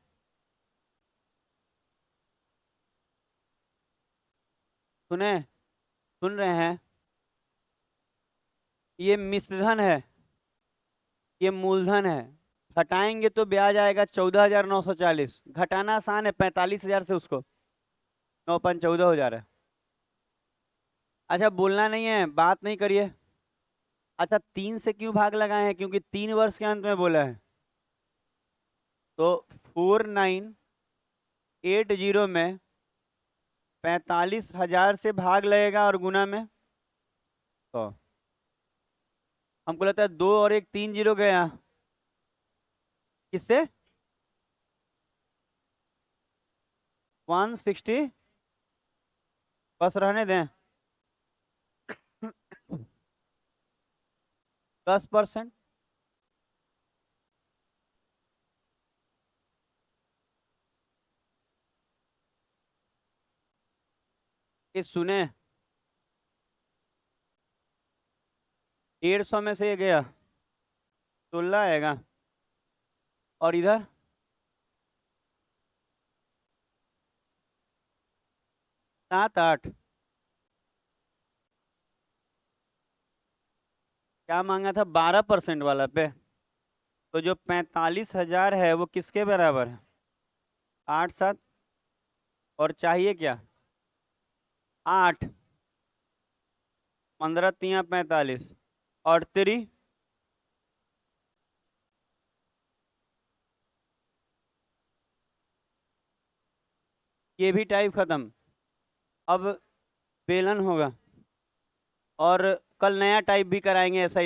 सुने? सुन रहे हैं? ये मिश्रधन है, ये मूलधन है। घटाएंगे तो ब्याज आएगा 14,940। घटाना आसान है 45,000 से उसको। 9 और 5 14 हो जा रहा है। अच्छा, बोलना नहीं है, बात नहीं करिए। अच्छा, 3 से क्यों भाग लगाए हैं? क्योंकि 3 वर्ष के अंत में बोला है। तो 4980 में 45,000 से भाग लगेगा और गुना में। तो हमको लगता है 2 और 1 3 0 गया। किससे? 160। बस रहने दें। 10%। ये सुने, 150 में से ये गया, 16 आएगा। और इधर 7 8। क्या मांगा था? 12% वाला पे। तो जो 45,000 है वो किसके बराबर है? 8 7। और चाहिए क्या? 8। 15 3 45। और 3। ये भी टाइप खत्म। अब बेलन होगा। और कल नया टाइप भी कराएंगे ऐसा ही।